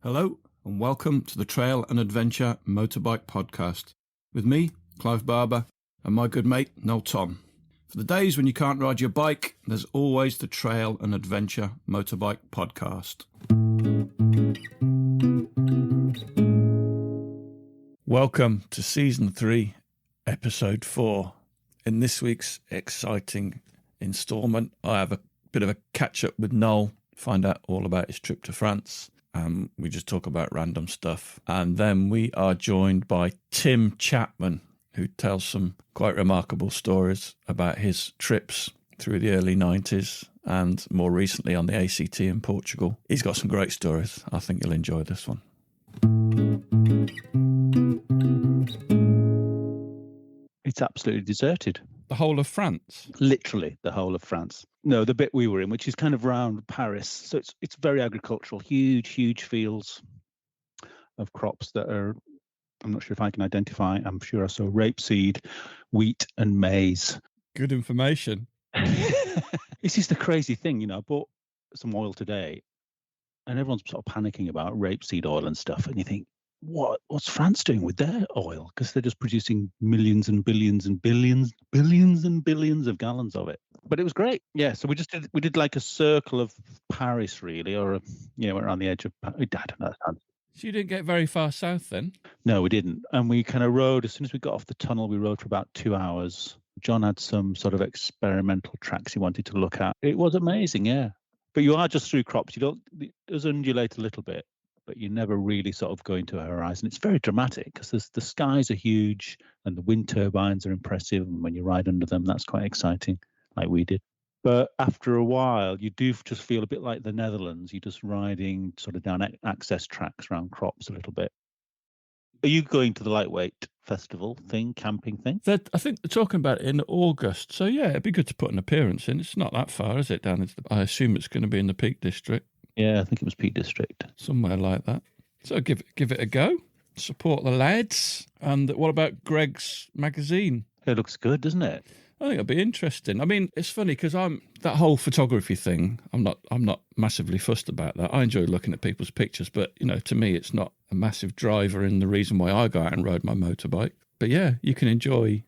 Hello and welcome to the Trail and Adventure Motorbike Podcast with me, Clive Barber, and my good mate, Noel Tom. For the days when you can't ride your bike, there's always the Trail and Adventure Motorbike Podcast. Welcome to Season 3, Episode 4. In this week's exciting instalment, I have a bit of a catch-up with Noel, find out all about his trip to France. We just talk about random stuff. And then we are joined by Tim Chapman, who tells some quite remarkable stories about his trips through the early 90s and more recently on the ACT in Portugal. He's got some great stories. I think you'll enjoy this one. It's absolutely deserted. The whole of France? Literally the whole of France. No, the bit we were in, which is kind of round Paris. So it's very agricultural, huge fields of crops that are, I'm not sure if I can identify, I'm sure I saw rapeseed, wheat and maize. Good information. This is the crazy thing, I bought some oil today and everyone's sort of panicking about rapeseed oil and stuff. And you think, what's France doing with their oil? Because they're just producing millions and billions and billions of gallons of it. But it was great. Yeah. So we did like a circle of Paris, really, or we're around the edge of. I don't know. So you didn't get very far south then? No, we didn't. And we kind of rode as soon as we got off the tunnel. We rode for about 2 hours. John had some sort of experimental tracks he wanted to look at. It was amazing, yeah. But you are just through crops. It does undulate a little bit, but you never really sort of go into a horizon. It's very dramatic because the skies are huge and the wind turbines are impressive. And when you ride under them, that's quite exciting, like we did. But after a while, you do just feel a bit like the Netherlands. You're just riding sort of down access tracks around crops a little bit. Are you going to the lightweight festival thing, camping thing? I think they're talking about it in August. So yeah, it'd be good to put an appearance in. It's not that far, is it? I assume it's going to be in the Peak District. Yeah, I think it was Peak District. Somewhere like that. So give it a go. Support the lads. And what about Greg's magazine? It looks good, doesn't it? I think it'll be interesting. I mean, it's funny because that whole photography thing, I'm not massively fussed about that. I enjoy looking at people's pictures, but to me it's not a massive driver in the reason why I go out and ride my motorbike. But yeah, you can enjoy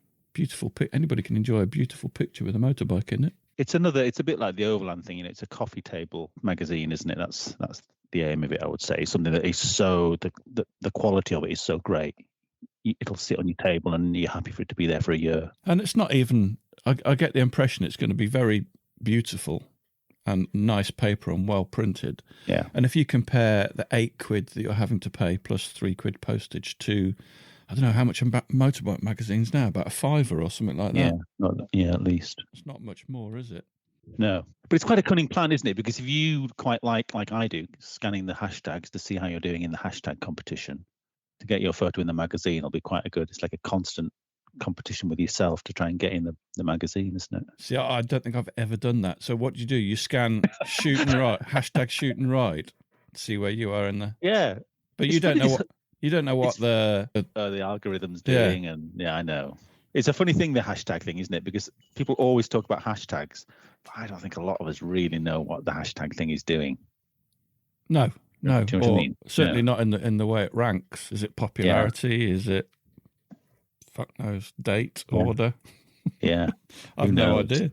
anybody can enjoy a beautiful picture with a motorbike in it. It's a bit like the Overland thing, it's a coffee table magazine, isn't it? That's the aim of it, I would say. Something that is so, the quality of it is so great. It'll sit on your table and you're happy for it to be there for a year. And it's not even, I get the impression it's going to be very beautiful and nice paper and well printed. Yeah. And if you compare the £8 that you're having to pay plus £3 postage to, I don't know how much about motorbike magazines now, about £5 or something like that. Yeah, at least. It's not much more, is it? No. But it's quite a cunning plan, isn't it? Because if you quite like I do, scanning the hashtags to see how you're doing in the hashtag competition, to get your photo in the magazine will be quite it's like a constant competition with yourself to try and get in the magazine, isn't it? See, I don't think I've ever done that. So what do? You scan shoot and ride, hashtag shoot and ride, see where you are in the... Yeah. But you don't know what the algorithm's doing. Yeah. And yeah, I know. It's a funny thing, the hashtag thing, isn't it? Because people always talk about hashtags, but I don't think a lot of us really know what the hashtag thing is doing. No. No, do you know what I mean? Certainly not in the way it ranks. Is it popularity? Yeah. Is it fuck knows date order? Yeah, I've no idea.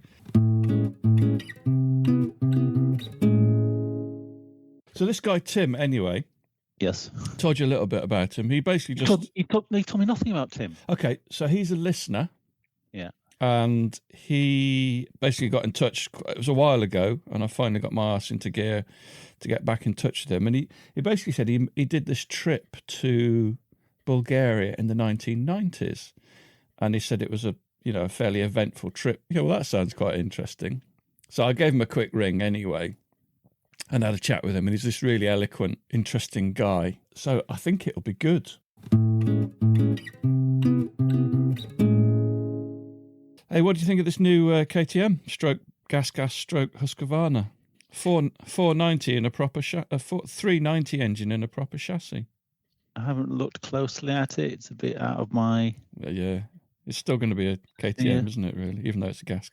So this guy Tim, anyway. Yes. Told you a little bit about him. He basically just he told me nothing about Tim. Okay, so he's a listener. Yeah. And he basically got in touch. It was a while ago, and I finally got my arse into gear to get back in touch with him. And he basically said he did this trip to Bulgaria in the 1990s, and he said it was a fairly eventful trip. Well, that sounds quite interesting. So I gave him a quick ring anyway, and had a chat with him. And he's this really eloquent, interesting guy. So I think it'll be good. Hey, what do you think of this new KTM stroke gas stroke Husqvarna? 490 in a proper 390 engine in a proper chassis. I haven't looked closely at it. It's a bit out of my... Yeah, it's still going to be a KTM, isn't it, really? Even though it's a gas.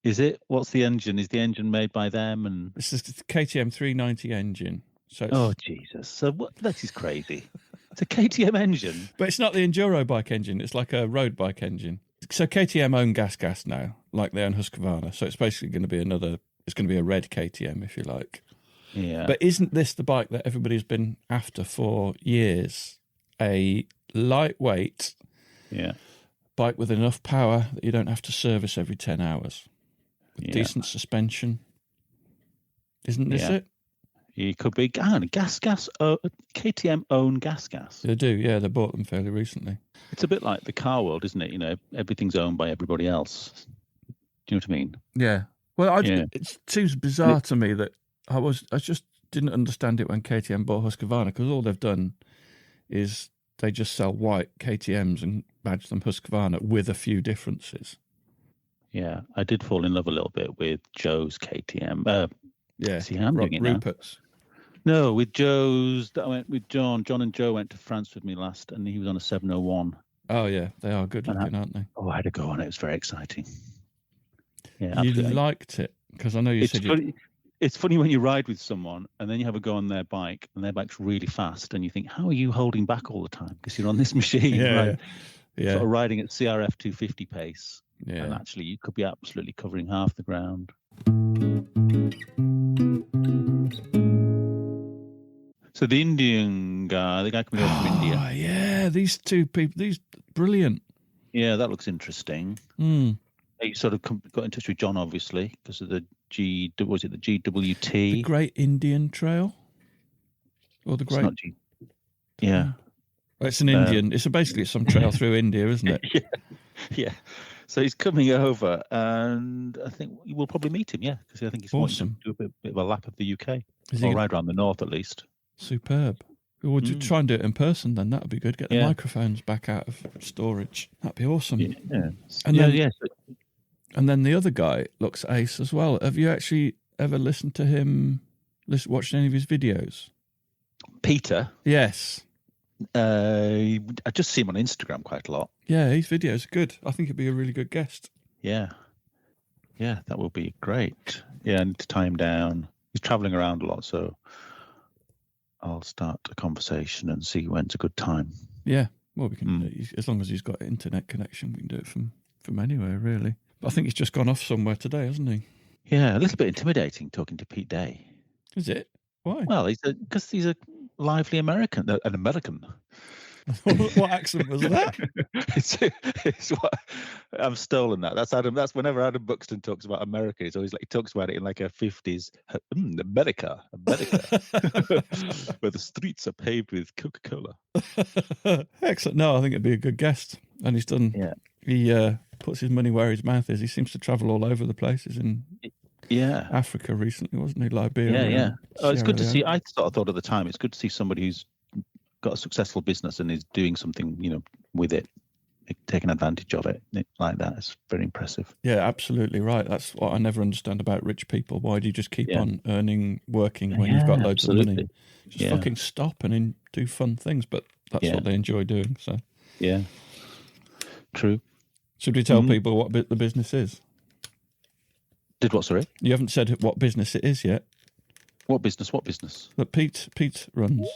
Is it? What's the engine? Is the engine made by them? And this is the KTM 390 engine, So Oh, Jesus. So what? That is crazy. It's a KTM engine. but it's not the enduro bike engine. It's like a road bike engine. So KTM own gas now, like they own Husqvarna. So it's basically going to be it's going to be a red KTM, if you like. Yeah. But isn't this the bike that everybody's been after for years? A lightweight bike with enough power that you don't have to service every 10 hours. With decent suspension. Isn't this it? It could be KTM own gas. They do, yeah. They bought them fairly recently. It's a bit like the car world, isn't it? You know, everything's owned by everybody else. Do you know what I mean? Yeah. Well, it seems bizarre to me that I just didn't understand it when KTM bought Husqvarna, because all they've done is they just sell white KTMs and badge them Husqvarna with a few differences. Yeah, I did fall in love a little bit with Joe's KTM. See how I'm doing it Rupert's. now. No, with Joe's. I went with John. John and Joe went to France with me last, and he was on a 701. Oh yeah, they are good looking, aren't they? Oh, I had to go on it. It was very exciting. Yeah, you absolutely. Liked it because I know you said funny. It's funny when you ride with someone and then you have a go on their bike and their bike's really fast and you think, how are you holding back all the time? Because you're on this machine, sort of riding at CRF 250 pace. Yeah. And actually you could be absolutely covering half the ground. So the Indian guy, the guy coming over from India. Oh, yeah, these two people, brilliant. Yeah, that looks interesting. He sort of got in touch with John, obviously, because of the GWT? The Great Indian Trail? Or the Great... Yeah. Well, it's an Indian... basically some trail through India, isn't it? Yeah. So he's coming over, and I think we'll probably meet him, because I think he's wanting to do a bit of a lap of the UK. Or ride around the north, at least. Superb. Would you try and do it in person then? That would be good. Get the microphones back out of storage. That'd be awesome. Yeah. And then the other guy looks ace as well. Have you actually ever listened to him, watched any of his videos? Peter? Yes. I just see him on Instagram quite a lot. Yeah, his videos are good. I think he'd be a really good guest. Yeah. Yeah, that would be great. Yeah, and to tie him down. He's travelling around a lot, so I'll start a conversation and see when's a good time. Yeah, well, we can, as long as he's got an internet connection, we can do it from anywhere, really. But I think he's just gone off somewhere today, hasn't he? Yeah, a little bit intimidating talking to Pete Day. Is it? Why? Well, because he's a lively American, an American. What accent was that? it's what I've stolen that. That's Adam. That's whenever Adam Buxton talks about America, he's always he talks about it in like a 50s America, where the streets are paved with Coca-Cola. Excellent. No, I think it'd be a good guest, and he's done. Yeah. He puts his money where his mouth is. He seems to travel all over the places in Africa recently, wasn't he? Liberia. Yeah. Oh, it's good to see. I sort of thought at the time it's good to see somebody who's got a successful business and is doing something, with it, taking advantage of it like that. It's very impressive. Yeah, absolutely right. That's what I never understand about rich people. Why do you just keep on working when you've got loads of money? Just fucking stop and do fun things. But that's what they enjoy doing. So yeah, true. Should we tell people what the business is? Did what? Sorry, you haven't said what business it is yet. What business? What business? That Pete runs.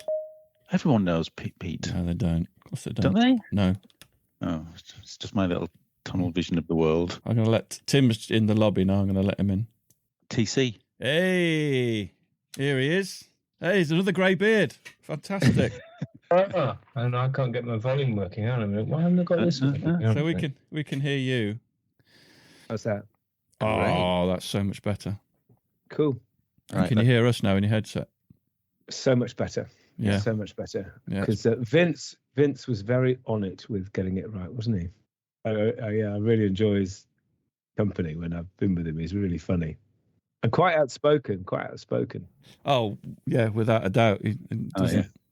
Everyone knows Pete. No, they don't. Of course they don't. Don't they? No. Oh, it's just my little tunnel vision of the world. I'm going to let Tim's in the lobby now. I'm going to let him in. TC. Hey, here he is. Hey, he's another grey beard. Fantastic. And I can't get my volume working. Hang on a minute. Why haven't I got this? So we can hear you. How's that? Oh, that's so much better. Cool. Right, can you hear us now in your headset? So much better. Yeah, so much better. Yeah, because Vince was very on it with getting it right, wasn't he? I really enjoy his company when I've been with him. He's really funny and quite outspoken. Oh yeah, without a doubt. He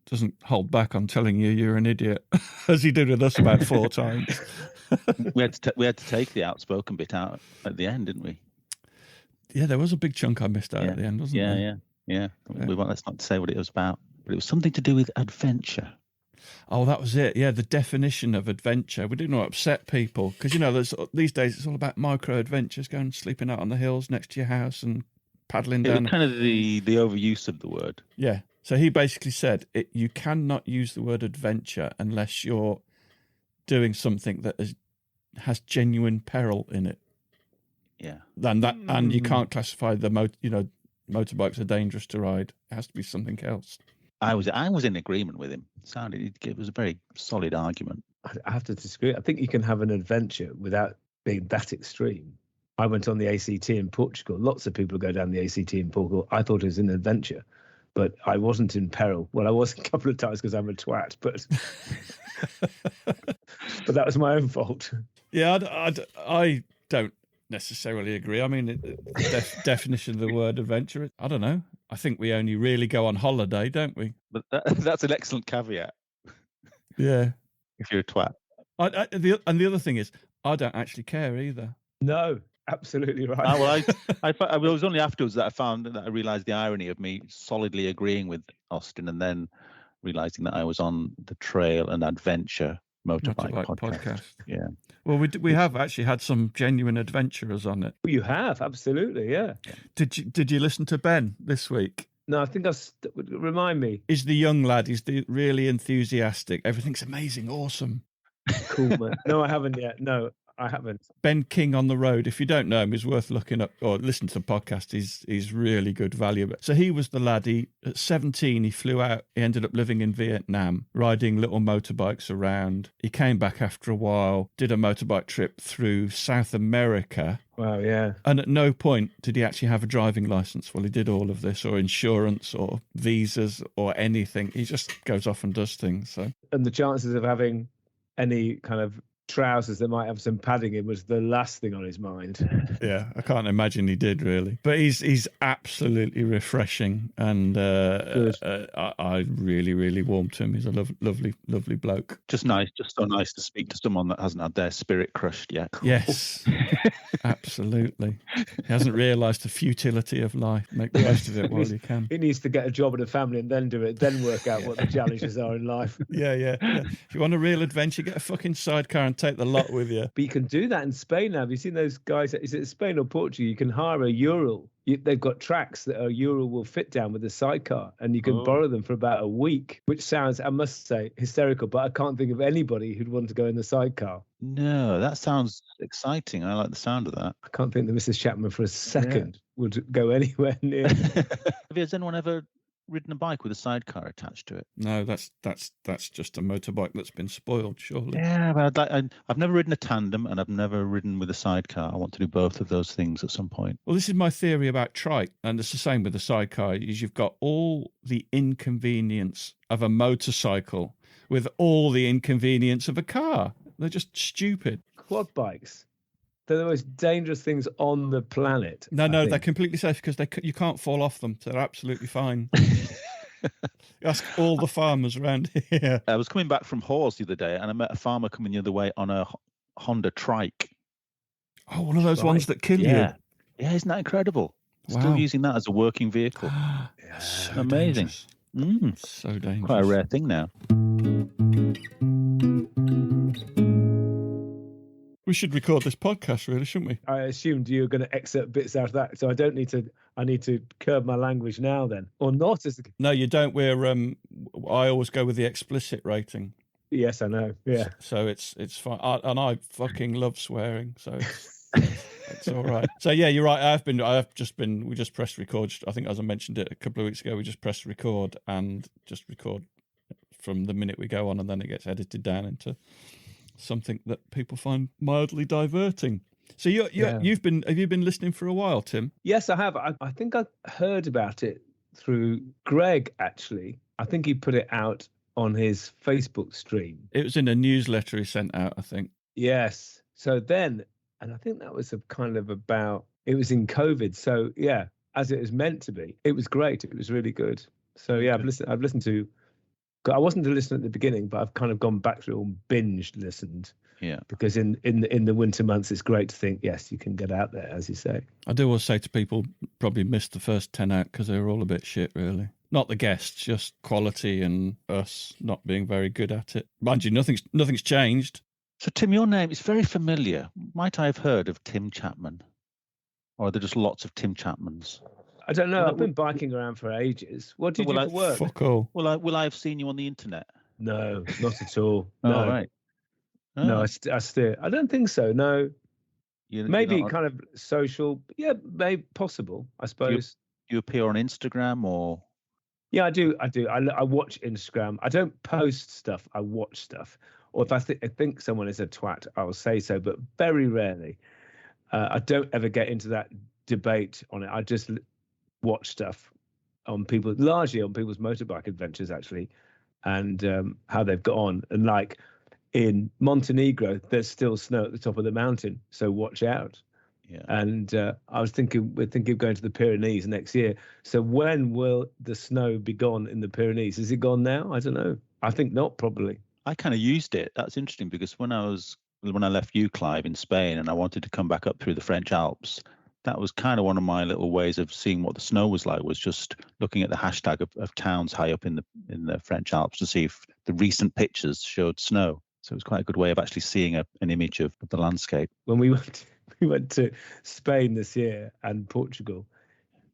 doesn't hold back on telling you're an idiot, as he did with us about 4 times. we had to take the outspoken bit out at the end, didn't we? Yeah, there was a big chunk I missed out at the end, wasn't there? Yeah. Let's not say what it was about, but it was something to do with adventure. Oh, that was it. Yeah, the definition of adventure. We didn't want to upset people because, these days it's all about micro adventures, going sleeping out on the hills next to your house and paddling down. It was kind of the overuse of the word. Yeah, So he basically said you cannot use the word adventure unless you're doing something that has genuine peril in it. Yeah. And you can't classify motorbikes are dangerous to ride. It has to be something else. I was in agreement with him. It was a very solid argument. I have to disagree. I think you can have an adventure without being that extreme. I went on the ACT in Portugal. Lots of people go down the ACT in Portugal. I thought it was an adventure, but I wasn't in peril. Well, I was a couple of times because I'm a twat, but but that was my own fault. Yeah, I don't necessarily agree. I mean, the definition of the word adventure, I don't know. I think we only really go on holiday, don't we? But that's an excellent caveat. Yeah. If you're a twat. And the other thing is, I don't actually care either. No, absolutely right. Well, it was only afterwards that I realised the irony of me solidly agreeing with Austin and then realising that I was on the trail and adventure motorbike podcast. Yeah. Well, we have actually had some genuine adventurers on it. You have, absolutely, yeah. Did you listen to Ben this week? No, I think remind me. He's the young lad. He's the really enthusiastic. Everything's amazing, awesome. Cool, man. No, I haven't yet. No, I haven't. Ben King on the road. If you don't know him, he's worth looking up or listen to the podcast. He's really good value. So he was the lad. At 17, he flew out. He ended up living in Vietnam, riding little motorbikes around. He came back after a while, did a motorbike trip through South America. Wow, yeah. And at no point did he actually have a driving license while he did all of this, or insurance, or visas, or anything. He just goes off and does things. So, and the chances of having any kind of trousers that might have some padding in was the last thing on his mind. Yeah, I can't imagine he did really. But he's absolutely refreshing, and I really, really warmed to him. He's a lovely bloke. Just so nice to speak to someone that hasn't had their spirit crushed yet. Yes, absolutely. He hasn't realised the futility of life. Make the most of it while you can. He needs to get a job and a family and then do it, then work out what the challenges are in life. Yeah. If you want a real adventure, get a fucking sidecar and take the lot with you. But you can do that in Spain now. Have you seen those guys? Is it Spain or Portugal? You can hire a Ural. They've got tracks that a Ural will fit down with a sidecar, and you can borrow them for about a week, which sounds, I must say, hysterical, but I can't think of anybody who'd want to go in the sidecar. No, that sounds exciting. I like the sound of that. I can't think that Mrs. Chapman for a second would go anywhere near. Has anyone ever ridden a bike with a sidecar attached to it? No, that's just a motorbike that's been spoiled, surely. Yeah, but I've never ridden a tandem and I've never ridden with a sidecar. I want to do both of those things at some point. Well, this is my theory about trike, and it's the same with the sidecar, is you've got all the inconvenience of a motorcycle with all the inconvenience of a car. They're just stupid. Quad bikes. They're the most dangerous things on the planet. No, they're completely safe because you can't fall off them. They're absolutely fine. Ask all the farmers around here. I was coming back from Hawes the other day and I met a farmer coming the other way on a Honda trike. Oh, one of those ones that kill you. Yeah, isn't that incredible? Wow. Still using that as a working vehicle. So amazing. So dangerous. Quite a rare thing now. We should record this podcast, really, shouldn't we? I assumed you were going to excerpt bits out of that, so I need to curb my language now then, or not? No, you don't. I always go with the explicit rating. Yes, I know. Yeah. So it's fine, and I fucking love swearing, so it's all right. So yeah, you're right. We just pressed record. I think, as I mentioned it a couple of weeks ago, we just pressed record and just record from the minute we go on, and then it gets edited down into something that people find mildly diverting. So have you been listening for a while, Tim? Yes, I have. I think I heard about it through Greg, actually. I think he put it out on his Facebook stream. It was in a newsletter he sent out, I think. Yes. So then, and I think that was it was in COVID. So yeah, as it was meant to be. It was great. It was really good. So yeah, I've listened to. I wasn't to listen at the beginning, but I've kind of gone back through and binged listened. Yeah. Because in the winter months, it's great to think, yes, you can get out there, as you say. I do always say to people, probably missed the first 10 out because they were all a bit shit, really. Not the guests, just quality and us not being very good at it. Mind you, nothing's changed. So, Tim, your name is very familiar. Might I have heard of Tim Chapman? Or are there just lots of Tim Chapmans? I don't know. Well, I've been biking around for ages. What do you do for work? Fuck all. Will I have seen you on the internet? No, not at all. Oh, No, right. no, Oh, I steer. I don't think so. No, you're maybe not, kind of social. Yeah, maybe possible. I suppose. do you appear on Instagram or? Yeah, I do. I watch Instagram. I don't post stuff. I watch stuff. Or if I think someone is a twat, I'll say so, but very rarely. I don't ever get into that debate on it. I just watch stuff largely on people's motorbike adventures, actually, and how they've got on. And like in Montenegro, there's still snow at the top of the mountain, so watch out. Yeah. And we're thinking of going to the Pyrenees next year. So when will the snow be gone in the Pyrenees? Is it gone now? I don't know. I think not, probably. I kind of used it. That's interesting because when I left you, Clive, in Spain, and I wanted to come back up through the French Alps, that was kind of one of my little ways of seeing what the snow was like, was just looking at the hashtag of towns high up in the French Alps to see if the recent pictures showed snow. So it was quite a good way of actually seeing an image of the landscape. When we went to Spain this year and Portugal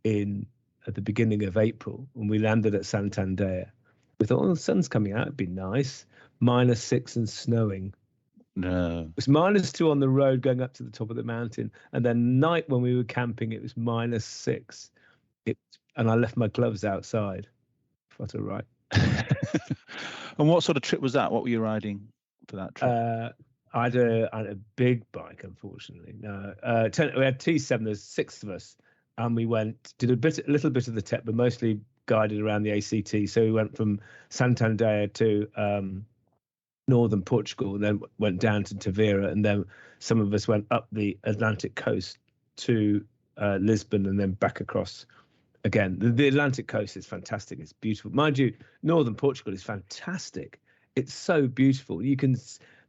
at the beginning of April, when we landed at Santander, we thought, oh, the sun's coming out, it'd be nice. -6 and snowing. No. It was -2 on the road going up to the top of the mountain. And then night when we were camping, it was -6. And I left my gloves outside. What a right. And what sort of trip was that? What were you riding for that trip? I had a big bike, unfortunately. No, we had T7. There's 6 of us, and we did a little bit of the TEP, but mostly guided around the ACT. So we went from Santander to northern Portugal, and then went down to Tavira, and then some of us went up the Atlantic coast to Lisbon, and then back across again. The Atlantic coast is fantastic. It's beautiful, mind you. Northern Portugal is fantastic. It's so beautiful.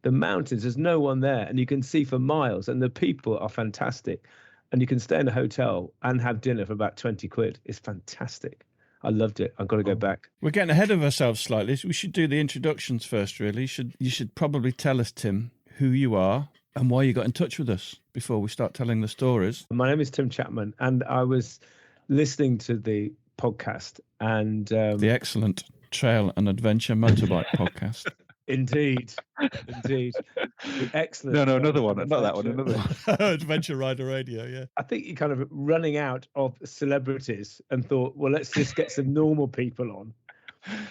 The mountains, there's no one there, and you can see for miles, and the people are fantastic, and you can stay in a hotel and have dinner for about 20 quid. It's fantastic. I loved it. I've got to go back. We're getting ahead of ourselves slightly. We should do the introductions first, really. You should probably tell us, Tim, who you are and why you got in touch with us before we start telling the stories. My name is Tim Chapman, and I was listening to the podcast and the excellent Trail and Adventure Motorbike podcast. Indeed. The excellent. No, another one. Not that one. Another one. Adventure Rider Radio, yeah. I think you're kind of running out of celebrities and thought, well, let's just get some normal people on.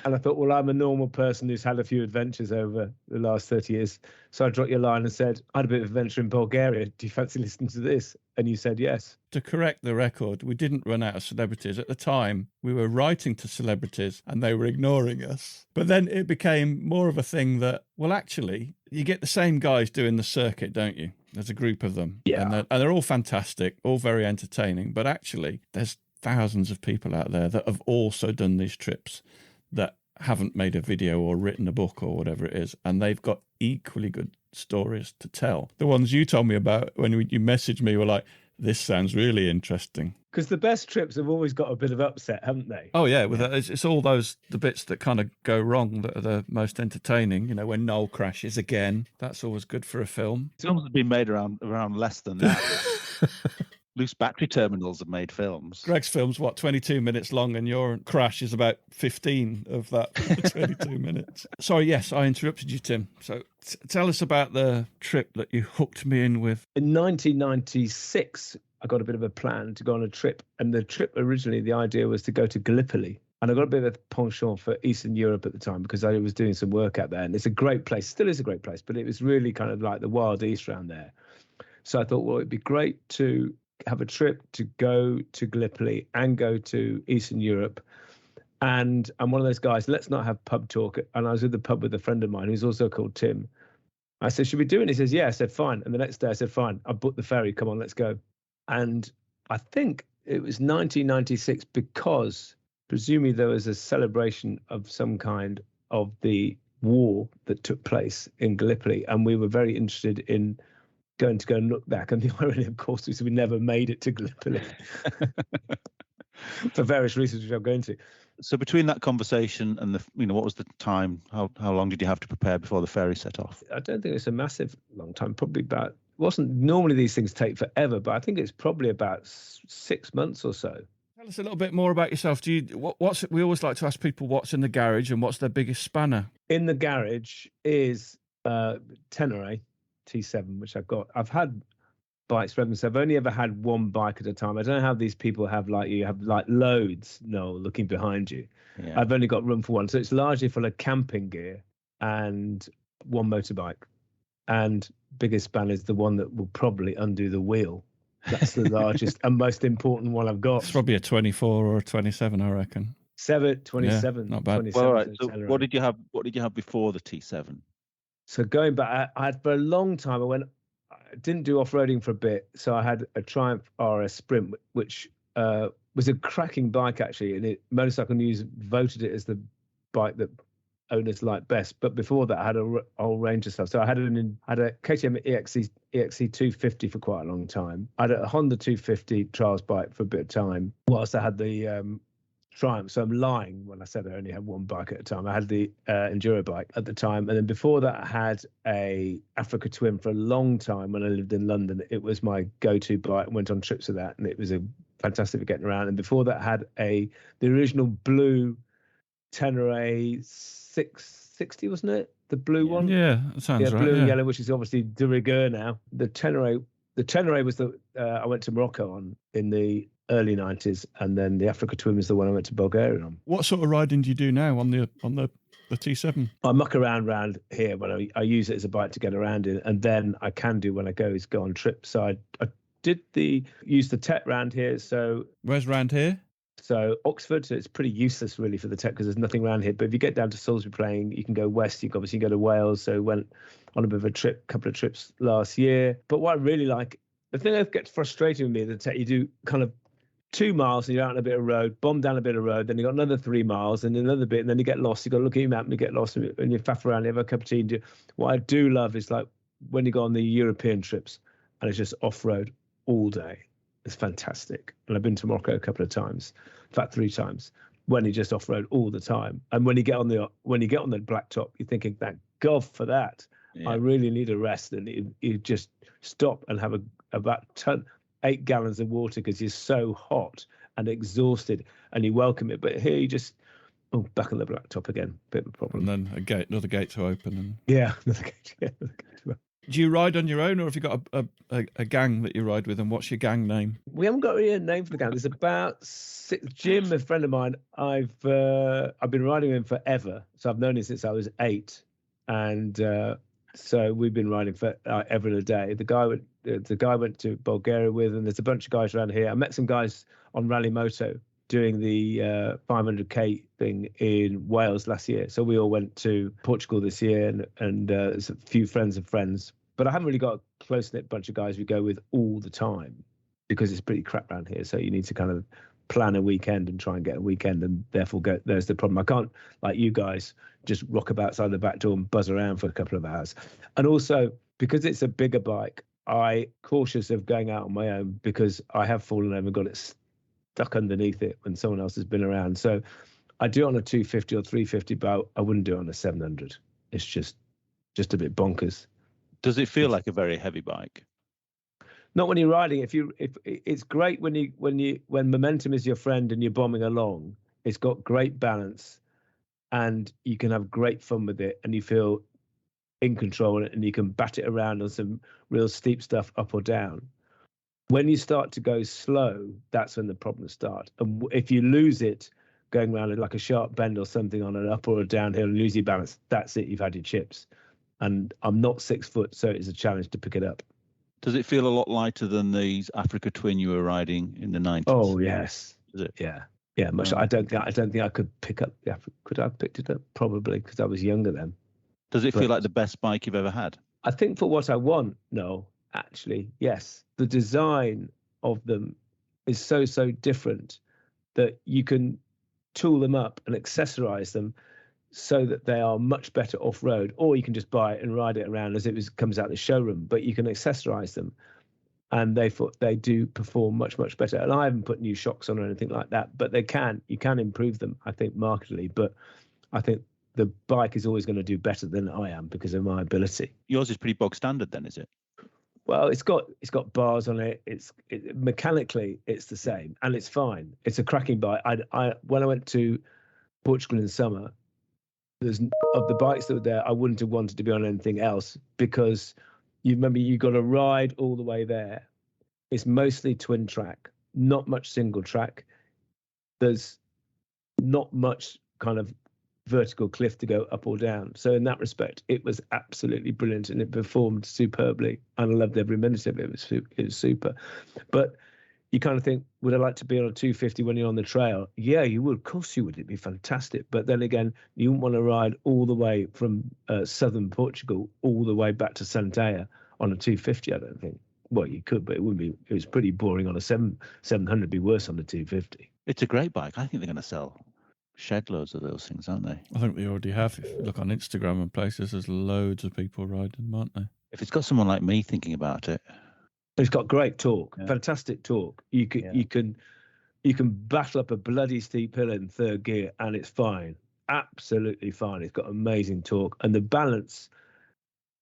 And I thought, well, I'm a normal person who's had a few adventures over the last 30 years. So I dropped your line and said, I had a bit of adventure in Bulgaria. Do you fancy listening to this? And you said yes. To correct the record, we didn't run out of celebrities. At the time, we were writing to celebrities and they were ignoring us. But then it became more of a thing that, well, actually, you get the same guys doing the circuit, don't you? There's a group of them. Yeah. And they're all fantastic, all very entertaining. But actually, there's thousands of people out there that have also done these trips that haven't made a video or written a book or whatever it is, and they've got equally good stories to tell. The ones you told me about when you messaged me were like, this sounds really interesting. Because the best trips have always got a bit of upset, haven't they? Oh, yeah. It's all the bits that kind of go wrong that are the most entertaining. You know, when Noel crashes again, that's always good for a film. Films have been made around less than that. Loose battery terminals have made films. Greg's film's, 22 minutes long, and your crash is about 15 of that 22 minutes. Sorry, yes, I interrupted you, Tim. So tell us about the trip that you hooked me in with. In 1996, I got a bit of a plan to go on a trip. And the trip originally, the idea was to go to Gallipoli. And I got a bit of a penchant for Eastern Europe at the time because I was doing some work out there. And it's a great place, still is a great place, but it was really kind of like the Wild East around there. So I thought, well, it'd be great to have a trip to go to Gallipoli and go to Eastern Europe. And I'm one of those guys, let's not have pub talk. And I was at the pub with a friend of mine who's also called Tim. I said, should we do it? And he says, yeah. I said, fine. And the next day I said, fine, I booked the ferry. Come on, let's go. And I think it was 1996 because presumably there was a celebration of some kind of the war that took place in Gallipoli. And we were very interested in going to go and look back. And the irony, of course, is we never made it to Gallipoli for various reasons, which I'm going to. So between that conversation and what was the time? How long did you have to prepare before the ferry set off? I don't think it's a massive long time. Probably about, normally these things take forever, but I think it's probably about 6 months or so. Tell us a little bit more about yourself. We always like to ask people what's in the garage and what's their biggest spanner. In the garage is Tenere T7, which I've got. I've had bikes from them, so I've only ever had one bike at a time. I don't know how these people have loads, looking behind you. Yeah. I've only got room for one. So it's largely full of camping gear and one motorbike. And biggest spanner is the one that will probably undo the wheel. That's the largest and most important one I've got. It's probably a 24 or a 27, I reckon. 27, Yeah, not bad. 27. Well, all right. So what did you have before the T7? So going back, I had for a long time, I didn't do off-roading for a bit. So I had a Triumph RS Sprint, which was a cracking bike, actually. And Motorcycle News voted it as the bike that owners like best. But before that, I had a whole range of stuff. So I had a KTM EXC 250 for quite a long time. I had a Honda 250 trials bike for a bit of time, whilst I had the Triumph. So I'm lying when I said I only had one bike at a time. I had the Enduro bike at the time. And then before that, I had a Africa Twin for a long time when I lived in London. It was my go-to bike. I went on trips with that, and it was a fantastic for getting around. And before that, I had the original blue Tenere 660, wasn't it? The blue one? Yeah, that sounds right. Blue and yeah. yellow, which is obviously de rigueur now. The Tenere was I went to Morocco on in the early 90s, and then the Africa Twin was the one I went to Bulgaria on. What sort of riding do you do now on the T7? I muck around here when I use it as a bike to get around in, and then I can do when I go on trips. So I use the Tet round here. So Where's round here? So Oxford, so it's pretty useless really for the Tet because there's nothing around here. But if you get down to Salisbury playing, you can go west. You can obviously go to Wales. So went on a bit of a couple of trips last year. But what I really like, the thing that gets frustrating with me, the Tet, you do kind of 2 miles and you're out on a bit of road, bomb down a bit of road, then you got another 3 miles and another bit, and then you get lost. You got to look at your map and you get lost, and you faff around, you have a cup of tea. What I do love is like when you go on the European trips and it's just off road all day. It's fantastic. And I've been to Morocco a couple of times, in fact 3 times, when you just off road all the time. And when you get on the blacktop, you're thinking, thank God for that. Yeah. I really need a rest, and you just stop and have about 8 gallons of water because you're so hot and exhausted, and you welcome it. But here you just back on the blacktop again, bit of a problem. And then another gate to open. And yeah, another gate to open. Do you ride on your own, or have you got a gang that you ride with? And what's your gang name? We haven't got really a name for the gang. There's about 6. Jim, a friend of mine, I've been riding with him forever. So I've known him since I was 8, and so we've been riding for ever and a day. The guy went to Bulgaria with, and there's a bunch of guys around here. I met some guys on Rally Moto doing the 500k thing in Wales last year. So we all went to Portugal this year, and there's a few friends of friends. But I haven't really got a close-knit bunch of guys we go with all the time because it's pretty crap around here. So you need to kind of plan a weekend and try and get a weekend, and therefore there's the problem. I can't, like you guys, just rock about outside the back door and buzz around for a couple of hours. And also, because it's a bigger bike, I'm cautious of going out on my own because I have fallen over and got it stuck underneath it when someone else has been around. So I do it on a 250 or 350, but I wouldn't do it on a 700. It's just a bit bonkers. Does it feel like a very heavy bike? Not when you're riding. If it's great when momentum is your friend and you're bombing along. It's got great balance, and you can have great fun with it, and you feel in control, and you can bat it around on some real steep stuff up or down. When you start to go slow, that's when the problems start. And if you lose it going around like a sharp bend or something on an up or a downhill and lose your balance, that's it. You've had your chips. And I'm not 6 foot, so it's a challenge to pick it up. Does it feel a lot lighter than the Africa Twin you were riding in the 90s? Oh yes. Is it? Yeah. Much. I don't think I could pick up the Africa. Could I have picked it up? Probably, because I was younger then. Does it feel like the best bike you've ever had? I think for what I want, no. Actually, yes. The design of them is so different that you can tool them up and accessorize them so that they are much better off-road, or you can just buy it and ride it around as it comes out the showroom. But you can accessorize them, and they do perform much better. And I haven't put new shocks on or anything like that, but you can improve them, I think, markedly. But I think the bike is always going to do better than I am because of my ability. Yours is pretty bog standard then, is it? Well, it's got bars on it. Mechanically it's the same, and it's fine. It's a cracking bike. I when I went to Portugal in summer, there's of the bikes that were there, I wouldn't have wanted to be on anything else, because you remember you got to ride all the way there. It's mostly twin track, not much single track. There's not much kind of vertical cliff to go up or down. So in that respect, it was absolutely brilliant, and it performed superbly. And I loved every minute of it. It was super. But you kind of think, would I like to be on a 250 when you're on the trail? Yeah, you would. Of course you would. It'd be fantastic. But then again, you wouldn't want to ride all the way from southern Portugal all the way back to Santaia on a 250, I don't think. Well, you could, but it wouldn't be. It was pretty boring on a 700. It'd be worse on the 250. It's a great bike. I think they're going to sell shed loads of those things, aren't they? I think they already have. If you look on Instagram and places, there's loads of people riding them, aren't there? If it's got someone like me thinking about it. It's got great torque, fantastic torque. You can battle up a bloody steep hill in third gear and it's fine, absolutely fine. It's got amazing torque, and the balance.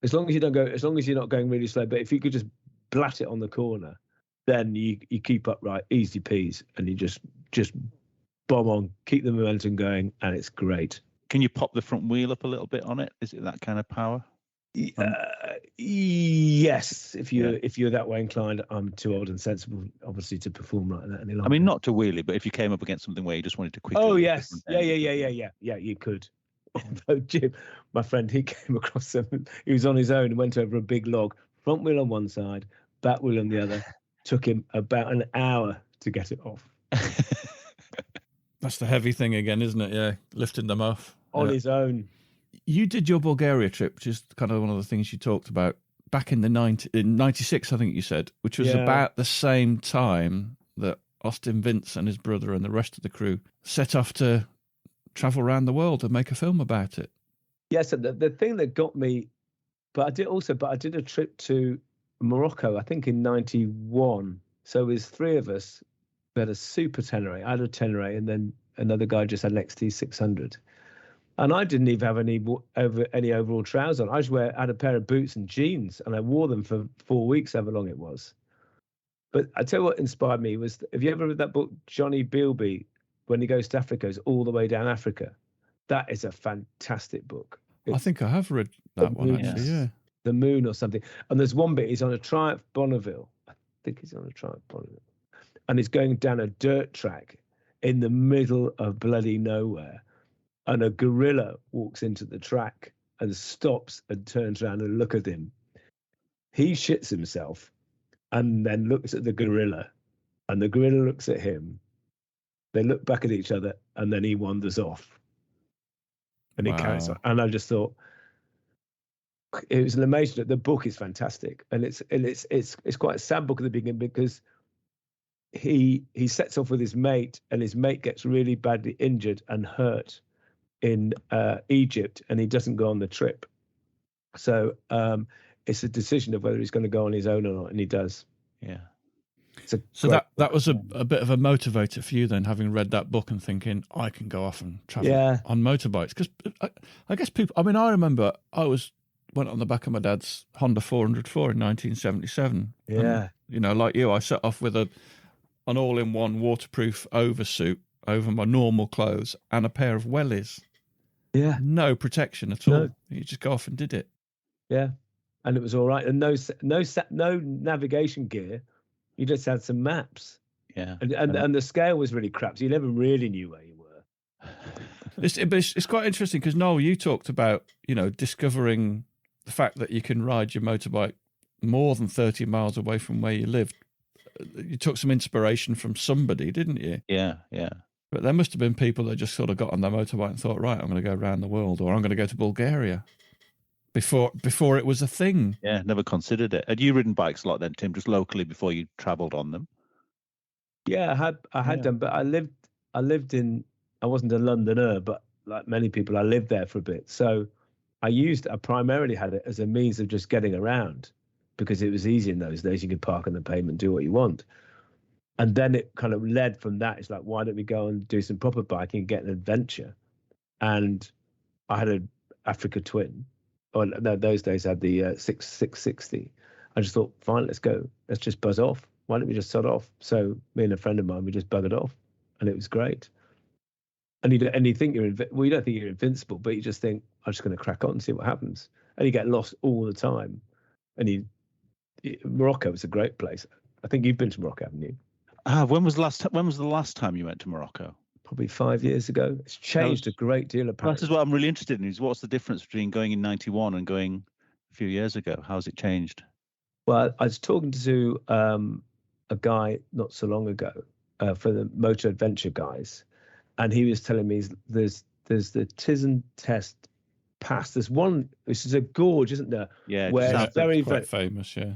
As long as you're not going really slow, but if you could just blat it on the corner, then you keep upright, easy peas, and you just bomb on, keep the momentum going, and it's great. Can you pop the front wheel up a little bit on it? Is it that kind of power? Yes, if you're that way inclined. I'm too old and sensible, obviously, to perform like that any longer. I mean, not to wheelie, but if you came up against something where you just wanted to quickly. Oh yes, yeah, you could. Although Jim, my friend, he came across them. He was on his own and went over a big log, front wheel on one side, back wheel on the other. Took him about an hour to get it off. That's the heavy thing again, isn't it? Yeah, lifting them off on his own. You did your Bulgaria trip, which is kind of one of the things you talked about back in in 96, I think you said, which was about the same time that Austin Vince and his brother and the rest of the crew set off to travel around the world and make a film about it. Yes, and the thing that got me, but I did a trip to Morocco, I think in 91. So it was three of us. We had a super Tenere. I had a Tenere, and then another guy just had an XT600. And I didn't even have any overall trousers on. I just had a pair of boots and jeans, and I wore them for 4 weeks, however long it was. But I tell you what inspired me was, have you ever read that book, Johnny Bealby, when he goes to Africa, goes all the way down Africa? That is a fantastic book. I think I have read that one, actually, yeah. The Moon or something. And there's one bit, he's on a Triumph Bonneville. I think he's on a Triumph Bonneville. And he's going down a dirt track in the middle of bloody nowhere. And a gorilla walks into the track and stops and turns around and look at him. He shits himself and then looks at the gorilla, and the gorilla looks at him. They look back at each other, and then he wanders off. And he carries on. And I just thought, it was an amazing. The book is fantastic, and it's quite a sad book at the beginning, because he sets off with his mate, and his mate gets really badly injured and hurt in Egypt, and he doesn't go on the trip. So it's a decision of whether he's going to go on his own or not, and he does. Yeah. So that was a bit of a motivator for you then, having read that book and thinking, I can go off and travel on motorbikes. Because I guess people, I mean, I remember I went on the back of my dad's Honda 404 in 1977. Yeah. And, like you, I set off with an all-in-one waterproof oversuit over my normal clothes and a pair of wellies. Yeah. No protection at all. No. You just go off and did it. Yeah. And it was all right. And no navigation gear. You just had some maps. Yeah. And the scale was really crap. So you never really knew where you were. It's quite interesting because, Noel, you talked about, discovering the fact that you can ride your motorbike more than 30 miles away from where you lived. You took some inspiration from somebody, didn't you? Yeah, yeah. But there must have been people that just sort of got on their motorbike and thought, right, I'm going to go around the world, or I'm going to go to Bulgaria before it was a thing. Yeah, never considered it. Had you ridden bikes a lot then, Tim, just locally before you travelled on them? Yeah, I had done, but I lived in, I wasn't a Londoner, but like many people, I lived there for a bit. So I primarily had it as a means of just getting around, because it was easy in those days. You could park on the pavement, do what you want. And then it kind of led from that. It's like, why don't we go and do some proper biking and get an adventure? And I had an Africa Twin. Or no, those days I had the 660. I just thought, fine, let's go. Let's just buzz off. Why don't we just sod off? So me and a friend of mine, we just buggered off, and it was great. And you think you don't think you're invincible, but you just think, I'm just going to crack on and see what happens. And you get lost all the time. And Morocco is a great place. I think you've been to Morocco, haven't you? When was the last time you went to Morocco? Probably 5 years ago. It's changed a great deal. Apparently, this is what I'm really interested in. Is what's the difference between going in '91 and going a few years ago? How's it changed? Well, I was talking to a guy not so long ago for the motor adventure guys, and he was telling me there's the Tizen Test Pass. There's one, which is a gorge, isn't there? Yeah, where it's very famous. Yeah,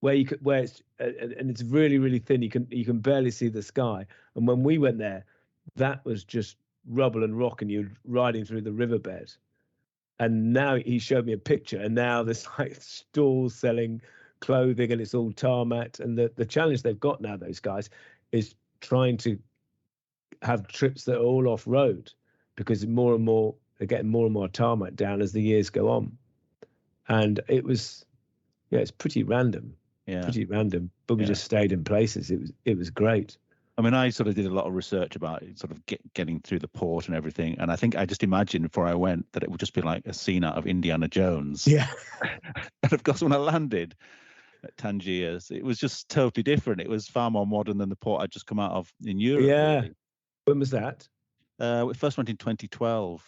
where it's and it's really, really thin. You can barely see the sky. And when we went there, that was just rubble and rock, and you're riding through the riverbed. And now he showed me a picture, and now there's like stalls selling clothing, and it's all tarmac. And the challenge they've got now, those guys, is trying to have trips that are all off road, because more and more they're getting more and more tarmac down as the years go on. And it's pretty random. Yeah, pretty random. But we just stayed in places. It was great. I mean, I sort of did a lot of research about it, sort of getting through the port and everything. And I think I just imagined before I went that it would just be like a scene out of Indiana Jones. Yeah. And of course, when I landed at Tangiers, it was just totally different. It was far more modern than the port I'd just come out of in Europe. Yeah. Really. When was that? We first went in 2012.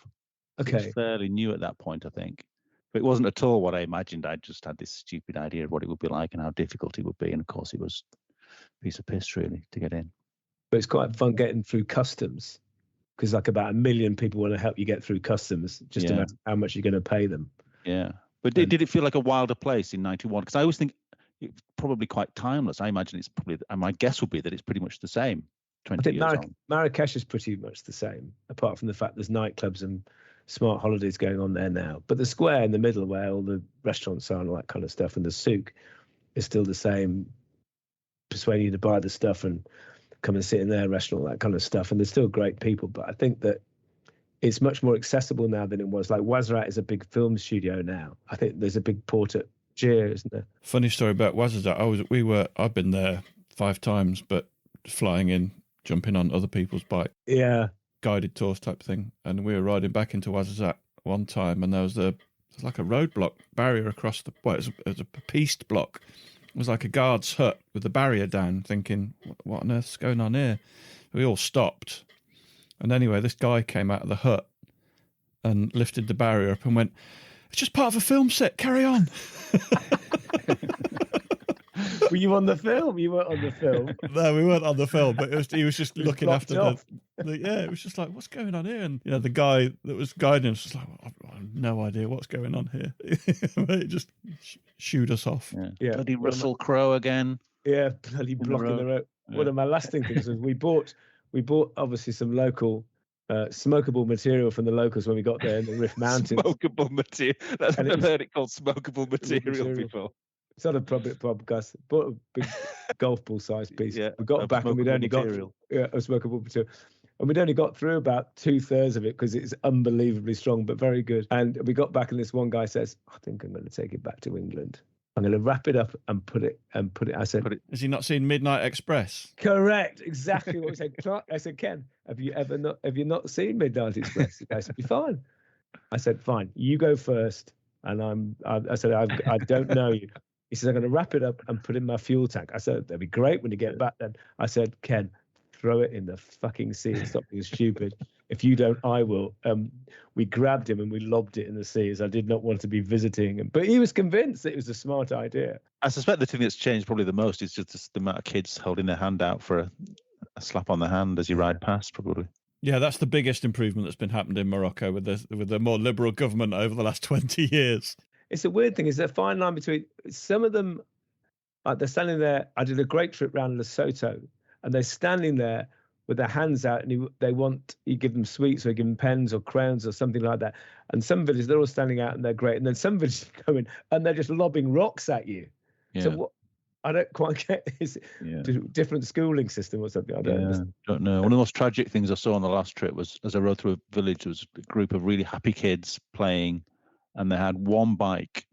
Okay. It was fairly new at that point, I think. But it wasn't at all what I imagined. I just had this stupid idea of what it would be like and how difficult it would be. And of course, it was a piece of piss, really, to get in. But it's quite fun getting through customs, because like about 1 million people want to help you get through customs. Just imagine how much you're going to pay them. Yeah. But did it feel like a wilder place in 91? Because I always think it's probably quite timeless. I imagine it's probably, and my guess would be that it's pretty much the same 20 years on. Marrakesh is pretty much the same, apart from the fact there's nightclubs and smart holidays going on there now. But the square in the middle where all the restaurants are and all that kind of stuff, and the souk is still the same, persuading you to buy the stuff and come and sit in their restaurant, all that kind of stuff. And there's still great people, but I think that it's much more accessible now than it was. Like Wazrat is a big film studio now. I think there's a big port at Gier, isn't there? Funny story about Wazrat. I've been there 5 times, but flying in, jumping on other people's bike. Yeah. Guided tours type thing. And we were riding back into Wazrat one time, and there was like a roadblock barrier across it was a pieced block. It was like a guard's hut with the barrier down, thinking, what on earth's going on here? We all stopped. And anyway, this guy came out of the hut and lifted the barrier up and went, it's just part of a film set, carry on. Were you on the film? You weren't on the film. No, we weren't on the film, but he was just looking after it was just like, what's going on here? And the guy that was guiding us was like, I have no idea what's going on here. It just shooed us off. Yeah. Bloody Russell Crowe again. Yeah, bloody blocking the road. Yeah. One of my lasting things was we bought obviously some local smokable material from the locals when we got there in the Rift Mountains. Smokable material. I've never heard it called smokable material before. It's not a public podcast. Bought a big golf ball sized piece. Yeah, we got back and we'd only got a smokable material. And we'd only got through about 2/3 of it because it's unbelievably strong, but very good. And we got back and this one guy says, I think I'm going to take it back to England. I'm going to wrap it up and put it. I said, has he not seen Midnight Express? Correct. Exactly what we said. I said, Ken, have you not seen Midnight Express? I said, be fine. I said, fine, you go first. And I said, I don't know you. He says, I'm going to wrap it up and put it in my fuel tank. I said, that'd be great when you get back then. I said, Ken, throw it in the fucking sea and stop being stupid. If you don't, I will. We grabbed him and we lobbed it in the sea, as I did not want to be visiting him. But he was convinced that it was a smart idea. I suspect the thing that's changed probably the most is just the amount of kids holding their hand out for a slap on the hand as you ride past, probably. Yeah, that's the biggest improvement that's been happened in Morocco with the more liberal government over the last 20 years. It's a weird thing. Is there a fine line between some of them, like they're standing there. I did a great trip around Lesotho, and they're standing there with their hands out, and you give them sweets or you give them pens or crayons or something like that. And some villages, they're all standing out and they're great. And then some villages go in and they're just lobbing rocks at you. Yeah. So what? I don't quite get. Is it different schooling system or something? I don't know. One of the most tragic things I saw on the last trip was, as I rode through a village, there was a group of really happy kids playing, and they had one bike,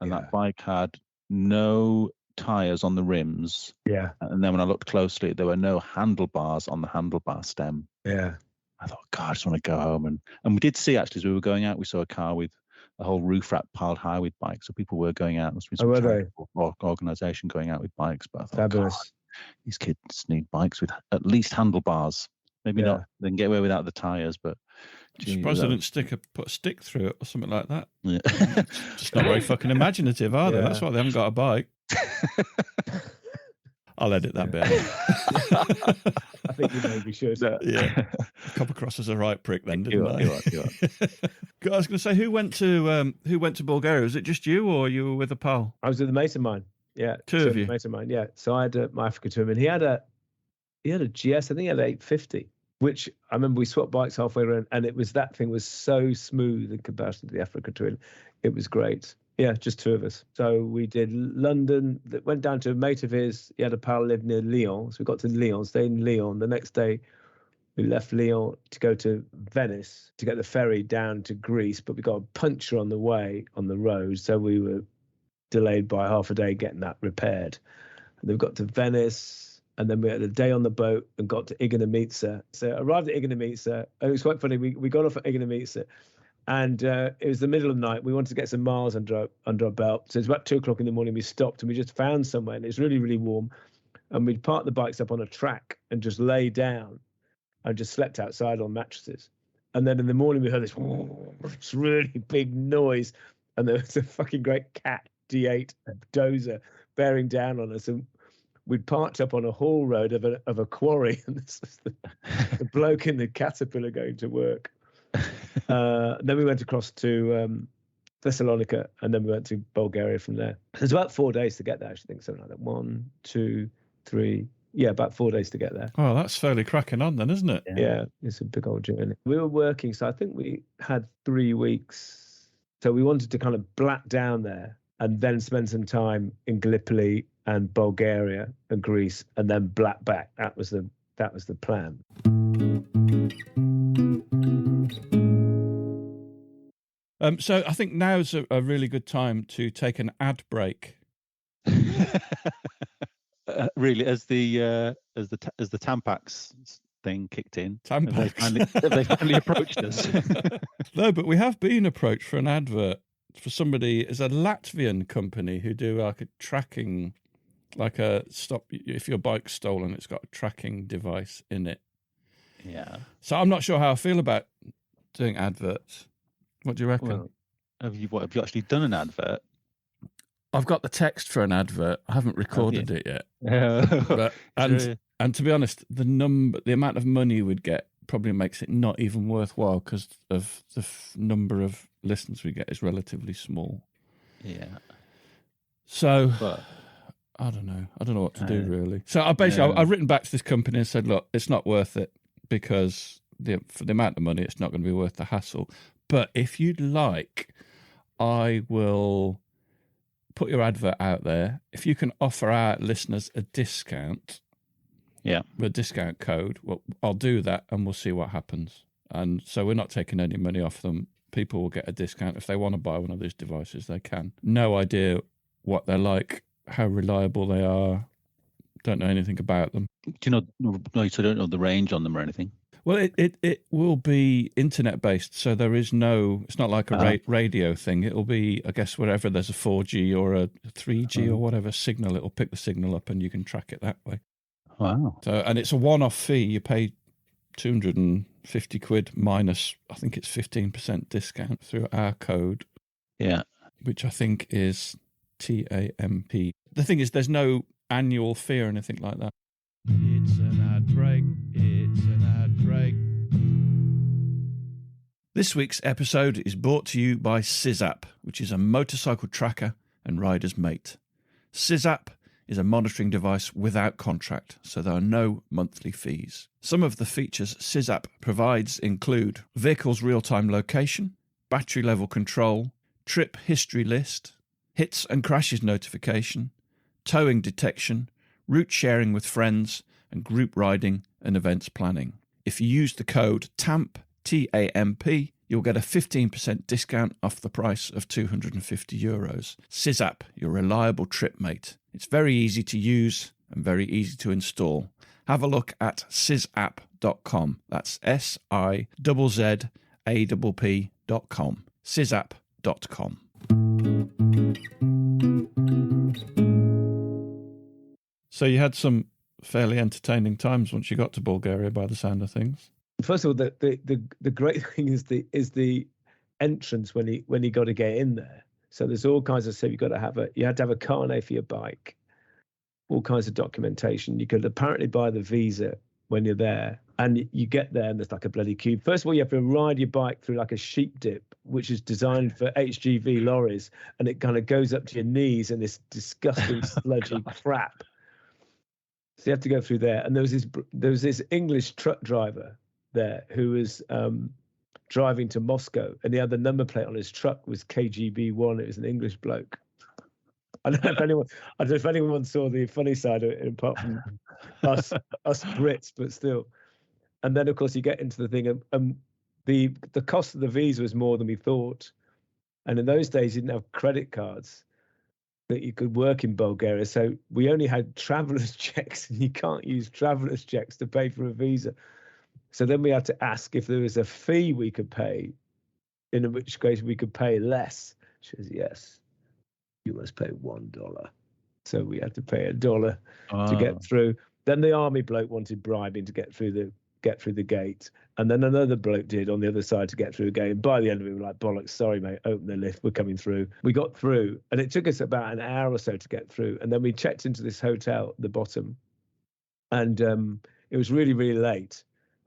and that bike had no tyres on the rims. Yeah. And then when I looked closely, there were no handlebars on the handlebar stem. Yeah. I thought, God, I just want to go home. And we did see, actually, as we were going out, we saw a car with a whole roof rack piled high with bikes. So people were going out. There must be some charitable organisation going out with bikes. But I thought, Fabulous. God, these kids need bikes with at least handlebars. Maybe not. They can get away without the tyres, but... I'm surprised they didn't put a stick through it or something like that. Yeah. Just not very fucking imaginative, are they? That's why they haven't got a bike. I'll edit that bit. I think you maybe should. Yeah. Come across as a right prick then, didn't I? You are. I was going to say, who went to Bulgaria? Was it just you, or you were with a pal? I was with a mate of mine. Yeah, two of you. A mate of mine. Yeah. So I had my Africa tour, and he had a GS. I think he had an 850. Which I remember we swapped bikes halfway around, and that thing was so smooth in comparison to the Africa Twin. It was great. Yeah, just two of us. So we did London, went down to a mate of his. He had a pal lived near Lyon. So we got to Lyon, stayed in Lyon. The next day, we left Lyon to go to Venice to get the ferry down to Greece, but we got a puncture on the way on the road. So we were delayed by half a day getting that repaired. And then we got to Venice. And then we had a day on the boat and got to Ignamitsa. So arrived at Ignamitsa. And it was quite funny. We got off at Ignamitsa, and it was the middle of the night. We wanted to get some miles under our belt. So it's about 2:00 in the morning. We stopped and we just found somewhere, and it's really, really warm. And we'd parked the bikes up on a track and just lay down and just slept outside on mattresses. And then in the morning we heard this really big noise, and there was a fucking great Cat D8 dozer bearing down on us. And we'd parked up on a haul road of a quarry, and this was the bloke in the Caterpillar going to work. Then we went across to Thessalonica, and then we went to Bulgaria from there. There's about 4 days to get there, I think, something like that. 1, 2, 3. Yeah, about 4 days to get there. Oh, that's fairly cracking on then, isn't it? Yeah, it's a big old journey. We were working, so I think we had 3 weeks. So we wanted to kind of black down there and then spend some time in Gallipoli and Bulgaria and Greece, and then black back. That was the plan. So I think now's a really good time to take an ad break. Really, as the Tampax thing kicked in, Tampax. Have they finally approached us? No, but we have been approached for an advert for somebody. It's a Latvian company who do like a tracking. Like if your bike's stolen, it's got a tracking device in it. Yeah. So I'm not sure how I feel about doing adverts. What do you reckon? Well, have you actually done an advert? I've got the text for an advert. I haven't recorded it yet. But, and to be honest, the amount of money we'd get probably makes it not even worthwhile because of the number of listens we get is relatively small. Yeah. So. I don't know what to do really. So I've written back to this company and said, look, it's not worth it because for the amount of money, it's not going to be worth the hassle. But if you'd like, I will put your advert out there. If you can offer our listeners a discount, a discount code, well, I'll do that and we'll see what happens. And so we're not taking any money off them. People will get a discount. If they want to buy one of these devices, they can. No idea what they're like, how reliable they are. Don't know anything about them. Do you know? No, so don't know the range on them or anything. Well, it will be internet based, so there is no. It's not like a radio thing. It'll be, I guess, wherever there's a 4G or a 3G or whatever signal, it'll pick the signal up and you can track it that way. Wow. So, and it's a one-off fee. You pay £250 minus, I think it's 15% discount through our code. Yeah. Which I think is TAMP. The thing is, there's no annual fee or anything like that. It's an ad break. It's an ad break. This week's episode is brought to you by SysApp, which is a motorcycle tracker and rider's mate. SysApp is a monitoring device without contract, so there are no monthly fees. Some of the features SysApp provides include vehicle's real-time location, battery level control, trip history list, hits and crashes notification, towing detection, route sharing with friends, and group riding and events planning. If you use the code TAMP, TAMP, you'll get a 15% discount off the price of €250. SysApp, your reliable trip mate. It's very easy to use and very easy to install. Have a look at sysapp.com. That's SIZZAPP.com. sysapp.com. So you had some fairly entertaining times once you got to Bulgaria, by the sound of things. First of all, the great thing is the entrance when you got to get in there. So there's all kinds of stuff. You had to have a carnet for your bike, all kinds of documentation. You could apparently buy the visa when you're there, and you get there and there's like a bloody queue. First of all, you have to ride your bike through like a sheep dip, which is designed for HGV lorries, and it kind of goes up to your knees in this disgusting sludgy crap. So you have to go through there, and there was this English truck driver there who was driving to Moscow, and he had the number plate on his truck was KGB1. It was an English bloke. I don't know if anyone saw the funny side of it, apart from us Brits, but still. And then of course you get into the thing, and the cost of the visa was more than we thought. And in those days you didn't have credit cards that you could work in Bulgaria, so we only had travelers checks, and you can't use travelers checks to pay for a visa. So then we had to ask if there was a fee we could pay, in which case we could pay less. She says, yes, you must pay $1. So we had to pay $1 to get through. Then the army bloke wanted bribing to get through the gate. And then another bloke did on the other side to get through the gate. And by the end of it, we were like, bollocks, sorry, mate, open the lift, we're coming through. We got through, and it took us about an hour or so to get through. And then we checked into this hotel at the bottom. And it was really, really late,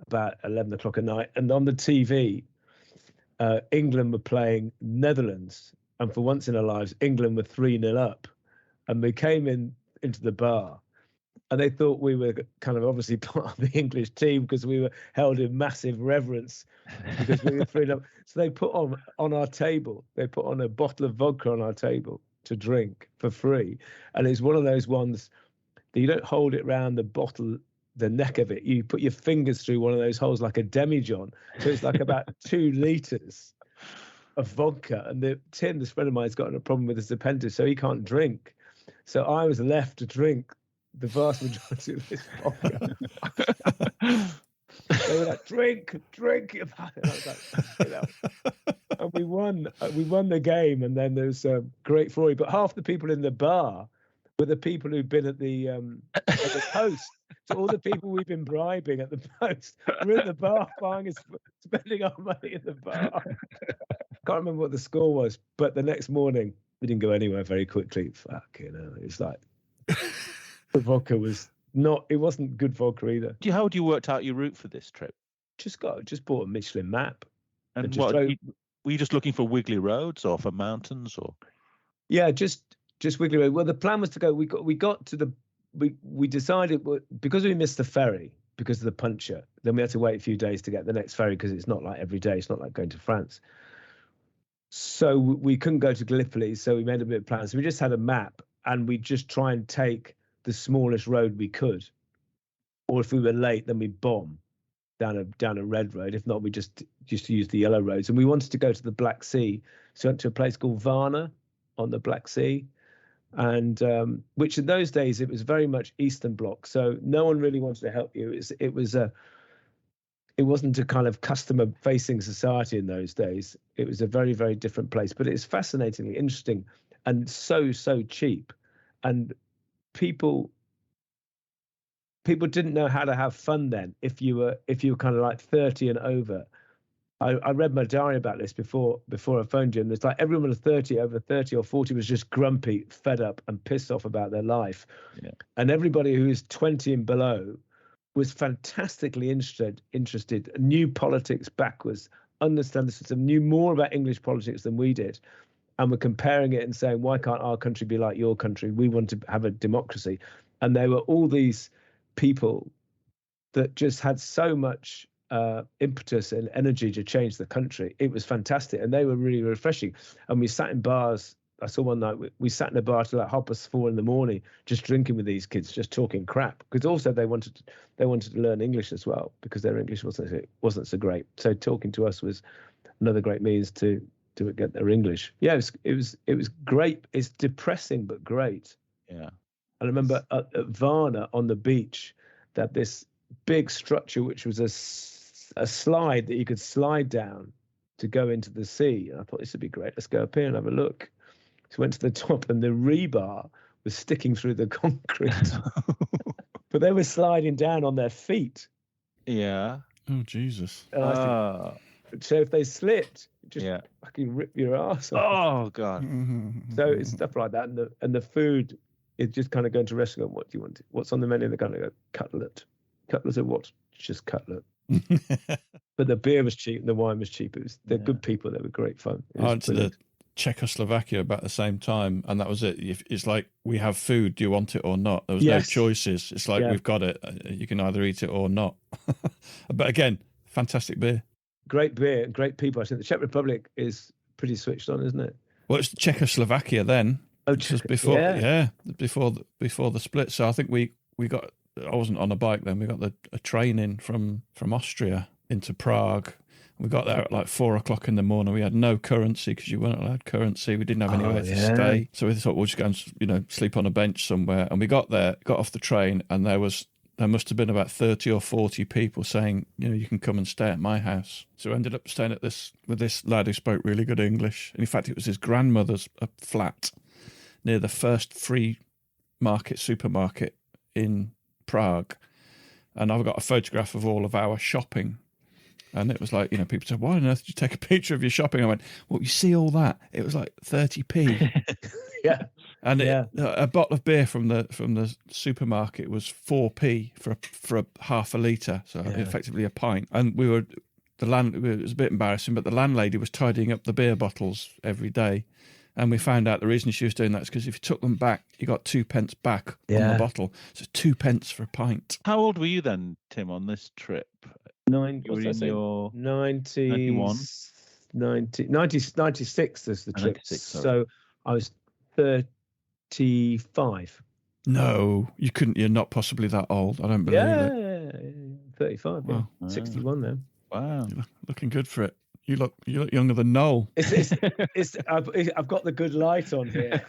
about 11 o'clock at night. And on the TV, England were playing Netherlands. And for once in our lives, England were 3-0 up. And we came into the bar, and they thought we were kind of obviously part of the English team because we were held in massive reverence because we were 3-0 up. So they put on our table, they put on a bottle of vodka on our table to drink for free. And it's one of those ones that you don't hold it around the bottle, the neck of it. You put your fingers through one of those holes like a demijohn. So it's like about 2 liters of vodka. And this friend of mine's got a problem with his appendix, so he can't drink. So I was left to drink the vast majority of this vodka. They were like, drink. And I was like, And we won the game. And then there was a great story. But half the people in the bar were the people who'd been at the post. So all the people we've been bribing at the post were at the bar spending our money in the bar. Can't remember what the score was, but the next morning we didn't go anywhere very quickly. Fucking hell. It's like the vodka wasn't good vodka either. How had you worked out your route for this trip? Just bought a Michelin map. And were you just looking for wiggly roads or for mountains or? Yeah, just wiggly road. Well, the plan was to go. We decided because we missed the ferry because of the puncture. Then we had to wait a few days to get the next ferry because it's not like every day. It's not like going to France. So we couldn't go to Gallipoli. So we made a bit of plans. So we just had a map, and we just try and take the smallest road we could. Or if we were late, then we bomb down a red road. If not, we just use the yellow roads. And we wanted to go to the Black Sea. So we went to a place called Varna on the Black Sea. And which in those days it was very much Eastern Bloc, so no one really wanted to help you. It wasn't a kind of customer-facing society in those days. It was a very, very different place, but it's fascinatingly interesting and so cheap. And people didn't know how to have fun then. If you were kind of like 30 and over. I read my diary about this before I phoned you, and it's like everyone over 30 or 40 was just grumpy, fed up, and pissed off about their life. Yeah. And everybody who was 20 and below was fantastically interested, knew politics backwards, understand the system, knew more about English politics than we did, and were comparing it and saying, why can't our country be like your country? We want to have a democracy. And there were all these people that just had so much impetus and energy to change the country. It was fantastic, and they were really refreshing. And we sat in bars. I saw one night we sat in a bar till like 4:30 in the morning, just drinking with these kids, just talking crap. Because also they wanted to learn English as well, because their English wasn't so great. So talking to us was another great means to get their English. Yeah, it was great. It's depressing but great. Yeah. I remember at Varna on the beach, that this big structure which was a slide that you could slide down to go into the sea. And I thought, this would be great. Let's go up here and have a look. So went to the top, and the rebar was sticking through the concrete. But they were sliding down on their feet. Yeah. Oh, Jesus. And I said, so if they slipped, just fucking rip your ass off. Oh, God. So it's stuff like that. And the food is just kind of going to a restaurant. What do you want? What's on the menu? They're going to go, cutlet. Cutlet of what? Just cutlet. But the beer was cheap and the wine was cheap. They're good people. They were great fun. I went to the Czechoslovakia about the same time, and that was it. It's like, we have food. Do you want it or not? There was no choices. It's like, we've got it. You can either eat it or not. But again, fantastic beer. Great beer, great people. I think the Czech Republic is pretty switched on, isn't it? Well, it's Czechoslovakia then. Oh, just before, before the split. So I think we got. I wasn't on a bike then. We got a train in from Austria into Prague. We got there at like 4:00 in the morning. We had no currency because you weren't allowed currency. We didn't have anywhere to stay. So we thought we'll just go and, sleep on a bench somewhere. And we got there, got off the train, and there must have been about 30 or 40 people saying, you can come and stay at my house. So we ended up staying with this lad who spoke really good English. And in fact, it was his grandmother's flat near the first free market supermarket in Prague. And I've got a photograph of all of our shopping. And it was like, people said, why on earth did you take a picture of your shopping? I went, well, you see all that? It was like 30p. Yeah. And a bottle of beer from the supermarket was 4p for a half a litre, so effectively a pint. And it was a bit embarrassing, but the landlady was tidying up the beer bottles every day. And we found out the reason she was doing that is because if you took them back, you got 2p back on the bottle. So 2p for a pint. How old were you then, Tim, on this trip? 96 is the trip. 96, so I was 35. No, you couldn't. You're not possibly that old. I don't believe it. Yeah, 35. Wow. 61 now. Wow, you're looking good for it. You look younger than Noel. I've got the good light on here.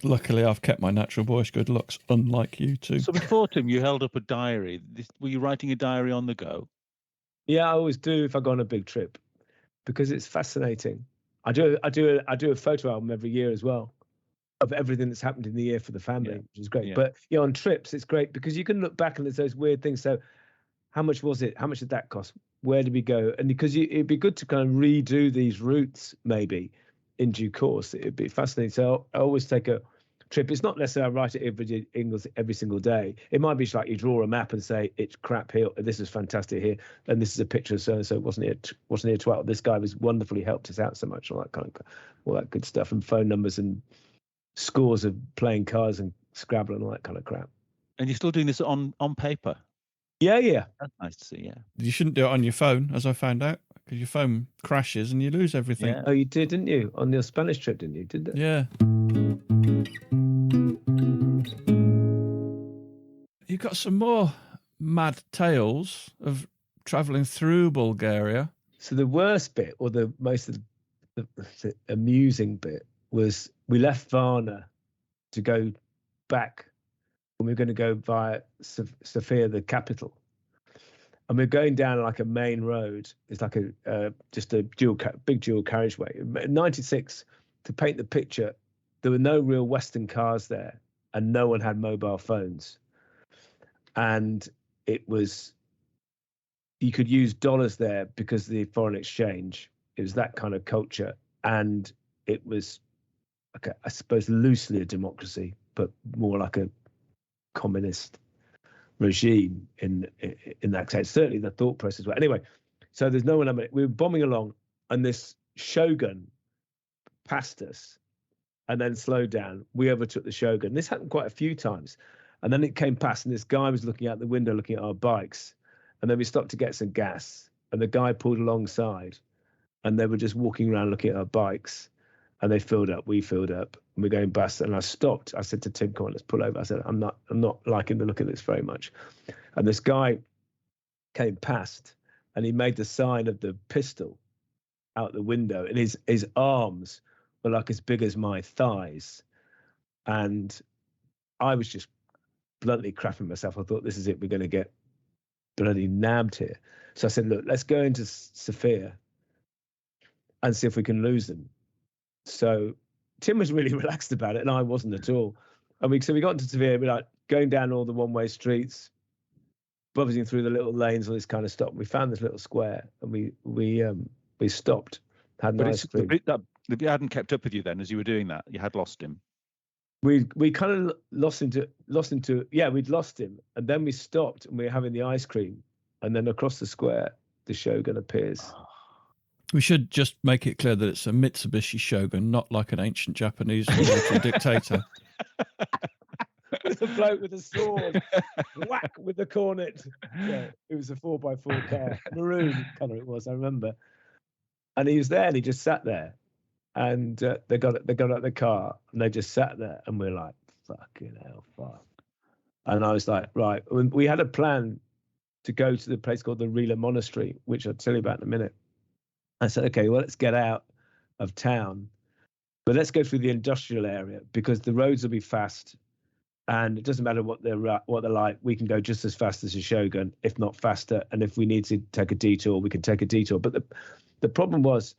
Luckily, I've kept my natural boyish good looks, unlike you two. So before, Tim, you held up a diary. Were you writing a diary on the go? Yeah, I always do if I go on a big trip, because it's fascinating. I do a photo album every year as well of everything that's happened in the year for the family, which is great. Yeah. But on trips, it's great because you can look back and there's those weird things. So, how much was it? How much did that cost? Where did we go? And because it'd be good to kind of redo these routes maybe in due course. It'd be fascinating. So I always take a trip. It's not necessarily I write it every single day. It might be just like you draw a map and say it's crap here. This is fantastic here, and this is a picture of so and so. Wasn't here 12. This guy was wonderfully helped us out so much. All that good stuff, and phone numbers and scores of playing cards and Scrabble and all that kind of crap. And you're still doing this on paper? Yeah. That's nice to see. Yeah. You shouldn't do it on your phone, as I found out, because your phone crashes and you lose everything. Yeah. Oh, you did, didn't you? On your Spanish trip, didn't you? Did that? Yeah. You've got some more mad tales of travelling through Bulgaria. So the worst bit, or the most the amusing bit, was we left Varna to go back, and we were going to go via Sofia, the capital. And we're going down like a main road. It's like just a big dual carriageway. In 96, to paint the picture, there were no real Western cars there, and no one had mobile phones. And it was, you could use dollars there because of the foreign exchange. It was that kind of culture. And it was, okay, I suppose loosely a democracy, but more like a communist regime in that case. Certainly the thought process. Well, anyway, so there's no one. We were bombing along, and this Shogun passed us, and then slowed down. We overtook the Shogun. This happened quite a few times, and then it came past, and this guy was looking out the window, looking at our bikes, and then we stopped to get some gas, and the guy pulled alongside, and they were just walking around looking at our bikes, and they filled up. We filled up. And we're going past, and I stopped. I said to Tim, "Come on, let's pull over." I said, "I'm not liking the look of this very much." And this guy came past, and he made the sign of the pistol out the window, and his arms were like as big as my thighs. And I was just bluntly crapping myself. I thought, this is it. We're going to get bloody nabbed here. So I said, look, let's go into Sofia and see if we can lose them. So Tim was really relaxed about it, and I wasn't at all. And we got into Sofia, we're like going down all the one-way streets, buzzing through the little lanes, all this kind of stuff. We found this little square, and we stopped, had an ice cream. The bit hadn't kept up with you then as you were doing that. You had lost him. We kind of lost into we'd lost him, and then we stopped, and we were having the ice cream, and then across the square the Shogun appears. We should just make it clear that it's a Mitsubishi Shogun, not like an ancient Japanese military dictator. With a bloke with a sword, whack with the cornet. Yeah, it was a 4x4 car, maroon colour it was, I remember. And he was there, and he just sat there. And they got out the car, and they just sat there, and we're like, fucking hell, fuck. And I was like, right. We had a plan to go to the place called the Rila Monastery, which I'll tell you about in a minute. I said, okay, well, let's get out of town, but let's go through the industrial area, because the roads will be fast, and it doesn't matter what they're like. We can go just as fast as a Shogun, if not faster. And if we need to take a detour, we can take a detour. But the problem was,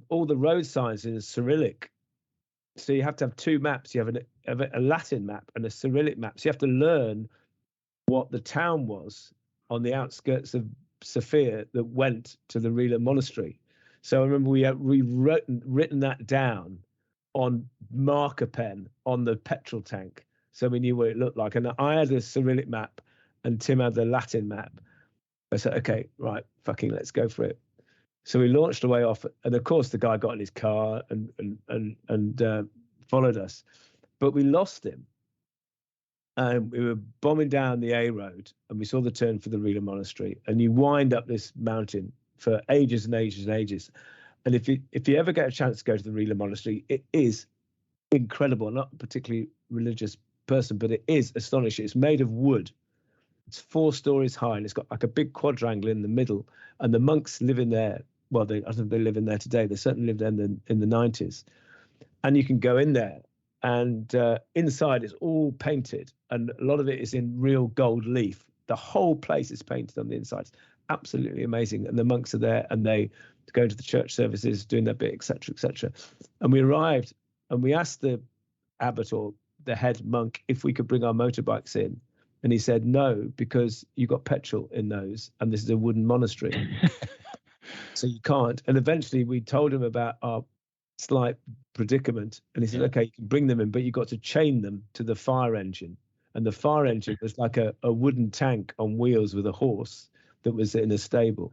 all the road signs in Cyrillic, so you have to have two maps. You have a Latin map and a Cyrillic map. So you have to learn what the town was on the outskirts of Sofia that went to the Rila Monastery. So I remember we written that down on marker pen on the petrol tank, so we knew what it looked like. And I had a Cyrillic map, and Tim had the Latin map. I said, okay, right, fucking let's go for it. So we launched away off, and of course the guy got in his car and followed us, but we lost him. And we were bombing down the A road, and we saw the turn for the Rila Monastery, and you wind up this mountain for ages and ages and ages. And if you ever get a chance to go to the Rila Monastery, it is incredible. I'm not a particularly religious person, but it is astonishing. It's made of wood. It's 4 stories high, and it's got like a big quadrangle in the middle, and the monks live in there. Well, I don't know if they live in there today. They certainly lived in the 90s. And you can go in there, and inside it's all painted, and a lot of it is in real gold leaf. The whole place is painted on the inside. It's absolutely amazing. And the monks are there, and they go to the church services, doing their bit, etc., etc. And we arrived, and we asked the abbot or the head monk if we could bring our motorbikes in. And he said, no, because you got petrol in those, and this is a wooden monastery. So you can't. And eventually we told him about our slight predicament. And he said, okay, you can bring them in, but you got to chain them to the fire engine. And the fire engine was like a wooden tank on wheels with a horse that was in a stable.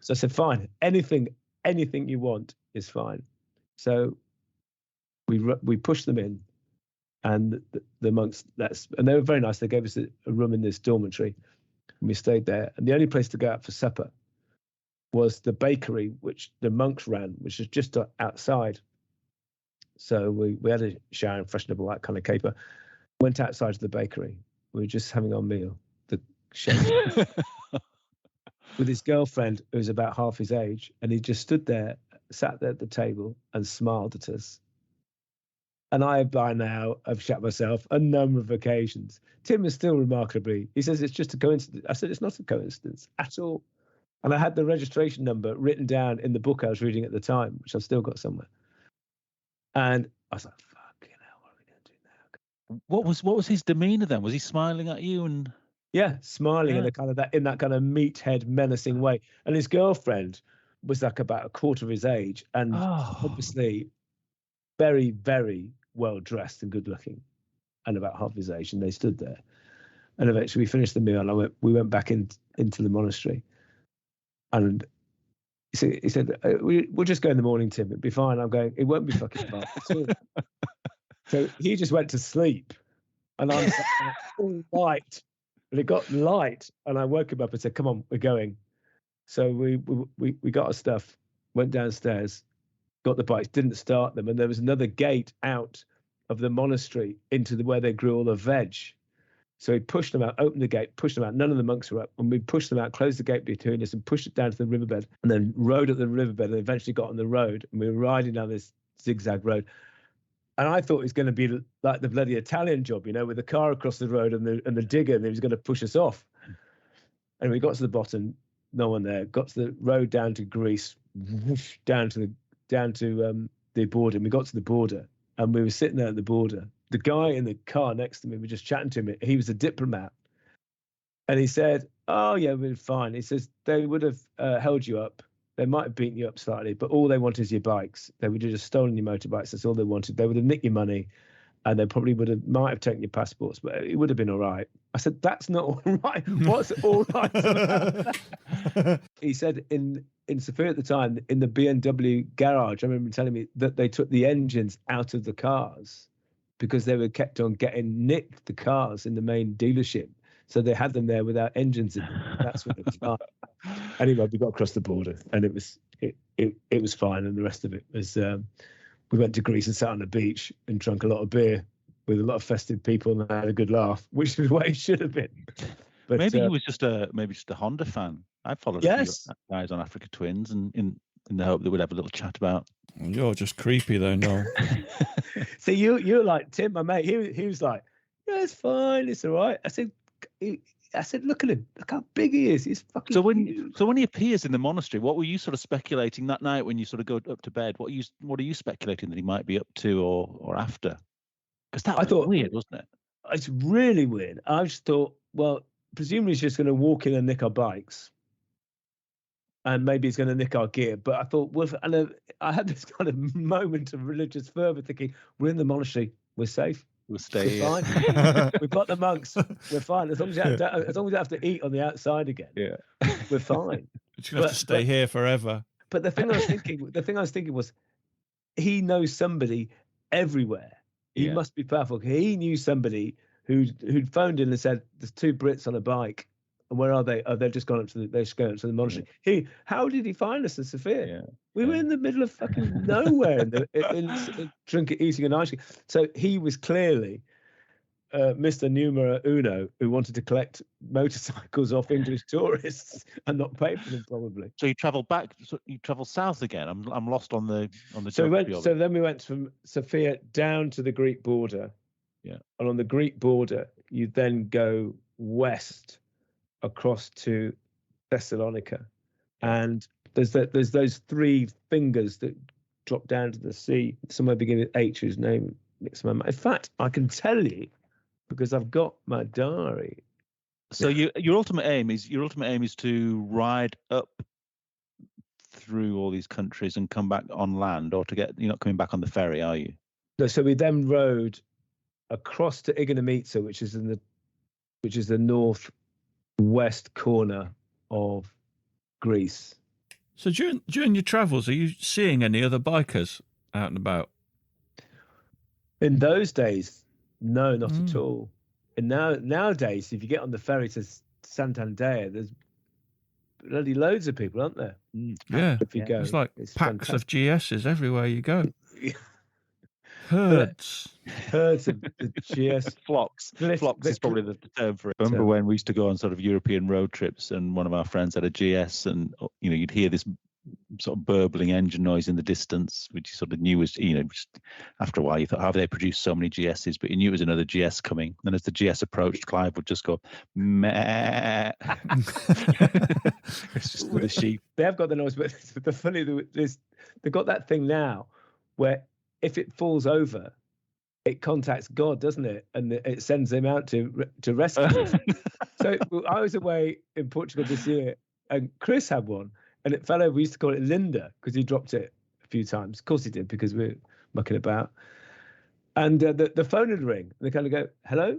So I said, fine, anything you want is fine. So we pushed them in. And the monks, and they were very nice. They gave us a room in this dormitory, and we stayed there. And the only place to go out for supper was the bakery, which the monks ran, which was just outside. So we had a shower and freshened up, all that kind of caper. Went outside to the bakery. We were just having our meal. The chef with his girlfriend, who was about half his age, and he just stood there, sat there at the table, and smiled at us. And I, by now, have shat myself a number of occasions. Tim is still remarkably, he says it's just a coincidence. I said, it's not a coincidence at all. And I had the registration number written down in the book I was reading at the time, which I've still got somewhere. And I was like, fucking hell, what are we going to do now? What was his demeanor then? Was he smiling at you? And yeah, smiling in a kind of that kind of meathead menacing way. And his girlfriend was like about a quarter of his age, and obviously very, very well dressed and good looking, and about half his age. And they stood there, and eventually we finished the meal, and we went back into the monastery. And he said, we'll just go in the morning, Tim. It'll be fine. I'm going, it won't be fucking fine at all. So he just went to sleep, and I'm all night. And it got light, and I woke him up and said, come on, we're going. So we got our stuff, went downstairs, got the bikes, didn't start them, and there was another gate out of the monastery into where they grew all the veg. So he pushed them out, opened the gate, pushed them out. None of the monks were up. And we pushed them out, closed the gate between us, and pushed it down to the riverbed, and then rode up the riverbed, and eventually got on the road. And we were riding down this zigzag road. And I thought it was going to be like the bloody Italian job, with the car across the road and the digger, and he was going to push us off. And we got to the bottom, no one there. Got to the road down to Greece, whoosh, down to the border. And we got to the border, and we were sitting there at the border. The guy in the car next to me, we were just chatting to him. He was a diplomat, and he said, "Oh yeah, we're fine." He says they would have held you up. They might have beaten you up slightly, but all they want is your bikes. They would have just stolen your motorbikes. That's all they wanted. They would have nicked your money, and they probably might have taken your passports, but it would have been all right. I said, "That's not all right. What's all right about that?" He said in Sofia at the time, in the BMW garage, I remember him telling me that they took the engines out of the cars because they were kept on getting nicked, the cars in the main dealership. So they had them there without engines in them. That's what it was like. Anyway, we got across the border, and it was fine. And the rest of it was, we went to Greece and sat on the beach and drank a lot of beer with a lot of festive people and had a good laugh, which is what it should have been. But maybe he was just a Honda fan. I followed a few guys on Africa Twins, and in the hope that we'd have a little chat about. You're just creepy though, Noel. So you're like Tim, my mate. He was like, "Yeah, it's fine, it's all right." I said, "Look at him! Look how big he is! He's fucking." So when he appears in the monastery, what were you sort of speculating that night when you sort of go up to bed? What are you speculating that he might be up to or after? Because that was weird, wasn't it? It's really weird. I just thought, well, presumably he's just going to walk in and nick our bikes, and maybe he's going to nick our gear. But I thought, well, I had this kind of moment of religious fervor, thinking, we're in the monastery, we're safe. We'll stay fine. We've got the monks. We're fine. As long as we have to eat on the outside again. Yeah, we're fine. You're gonna have to stay here forever. But the thing I was thinking was, he knows somebody everywhere. He must be powerful. He knew somebody who'd phoned in and said, "There's two Brits on a bike, and where are they? Oh, they've just gone up to the monastery." How did he find us in Sofia? Yeah. We were in the middle of fucking nowhere, in eating an ice cream. So he was clearly Mr. Numero Uno, who wanted to collect motorcycles off English tourists and not pay for them, probably. So you travelled back. So you travelled south again. I'm lost on the. So then we went from Sofia down to the Greek border. Yeah. And on the Greek border, you then go west across to Thessalonica, and there's those three fingers that drop down to the sea, somewhere beginning with H, whose name nicks my mind. In fact, I can tell you because I've got my diary. So your ultimate aim is to ride up through all these countries and come back on land, or you're not coming back on the ferry, are you? No. So we then rode across to Igoumenitsa, which is the northwest corner of Greece. So during your travels, are you seeing any other bikers out and about? In those days, no, not at all. And nowadays, if you get on the ferry to Santander, there's bloody loads of people, aren't there? Yeah, if you go, it's like packs fantastic. of GSs everywhere you go. Herds of the GS flocks. Flocks is probably the term for it. I remember when we used to go on sort of European road trips, and one of our friends had a GS, and you'd hear this sort of burbling engine noise in the distance, which you sort of knew was, just after a while you thought, how have they produced so many GSs? But you knew it was another GS coming. And as the GS approached, Clive would just go, meh. It's just with a sheep. They have got the noise, but the funny is they've got that thing now where if it falls over, it contacts God, doesn't it? And it sends him out to rescue it. So I was away in Portugal this year, and Chris had one, and it fell over. We used to call it Linda because he dropped it a few times. Of course he did, because we were mucking about. And the phone would ring, and they kind of go, "Hello,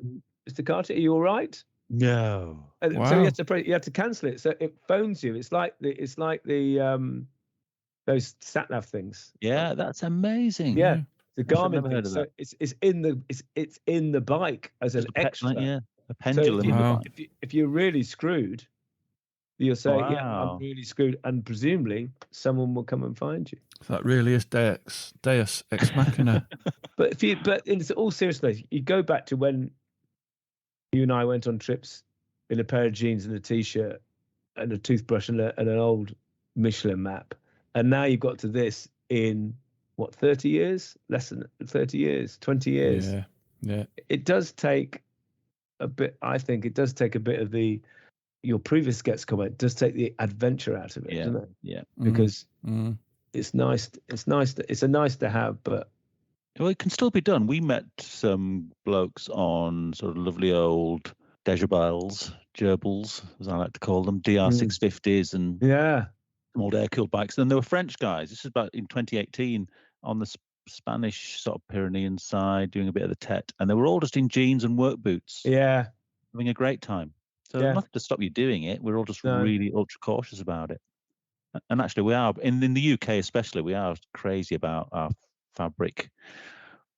Mr. Carter, are you all right?" No. And Wow. so you have to cancel it. So it phones you. It's like the those sat nav things. Yeah, that's amazing. Yeah, the I've never Garmin heard thing. of So that. it's in the bike as an extra. Yeah, a pendulum in the Wow. bike. If you're really screwed, you'll say, "Yeah, Wow. I'm really screwed," and presumably someone will come and find you. That really is Deus ex machina. But in all seriousness, you go back to when You and I went on trips in a pair of jeans and a t-shirt and a toothbrush and an old Michelin map. And now you've got to this in, what, 30 years? Less than 30 years, 20 years. Yeah, yeah. It does take a bit, I think it does take a bit of your previous guest comment, does take the adventure out of it, doesn't it? Yeah. Because it's nice to have, but well, it can still be done. We met some blokes on sort of lovely old Dejabiles, gerbils, as I like to call them, DR650s and some old air-cooled bikes. And there were French guys. This is about in 2018 on the Spanish sort of Pyrenean side, doing a bit of the TET. And they were all just in jeans and work boots. Yeah. Having a great time. So nothing to stop you doing it. We're all just really ultra cautious about it. And actually, we are, in the UK especially, we are crazy about our fabric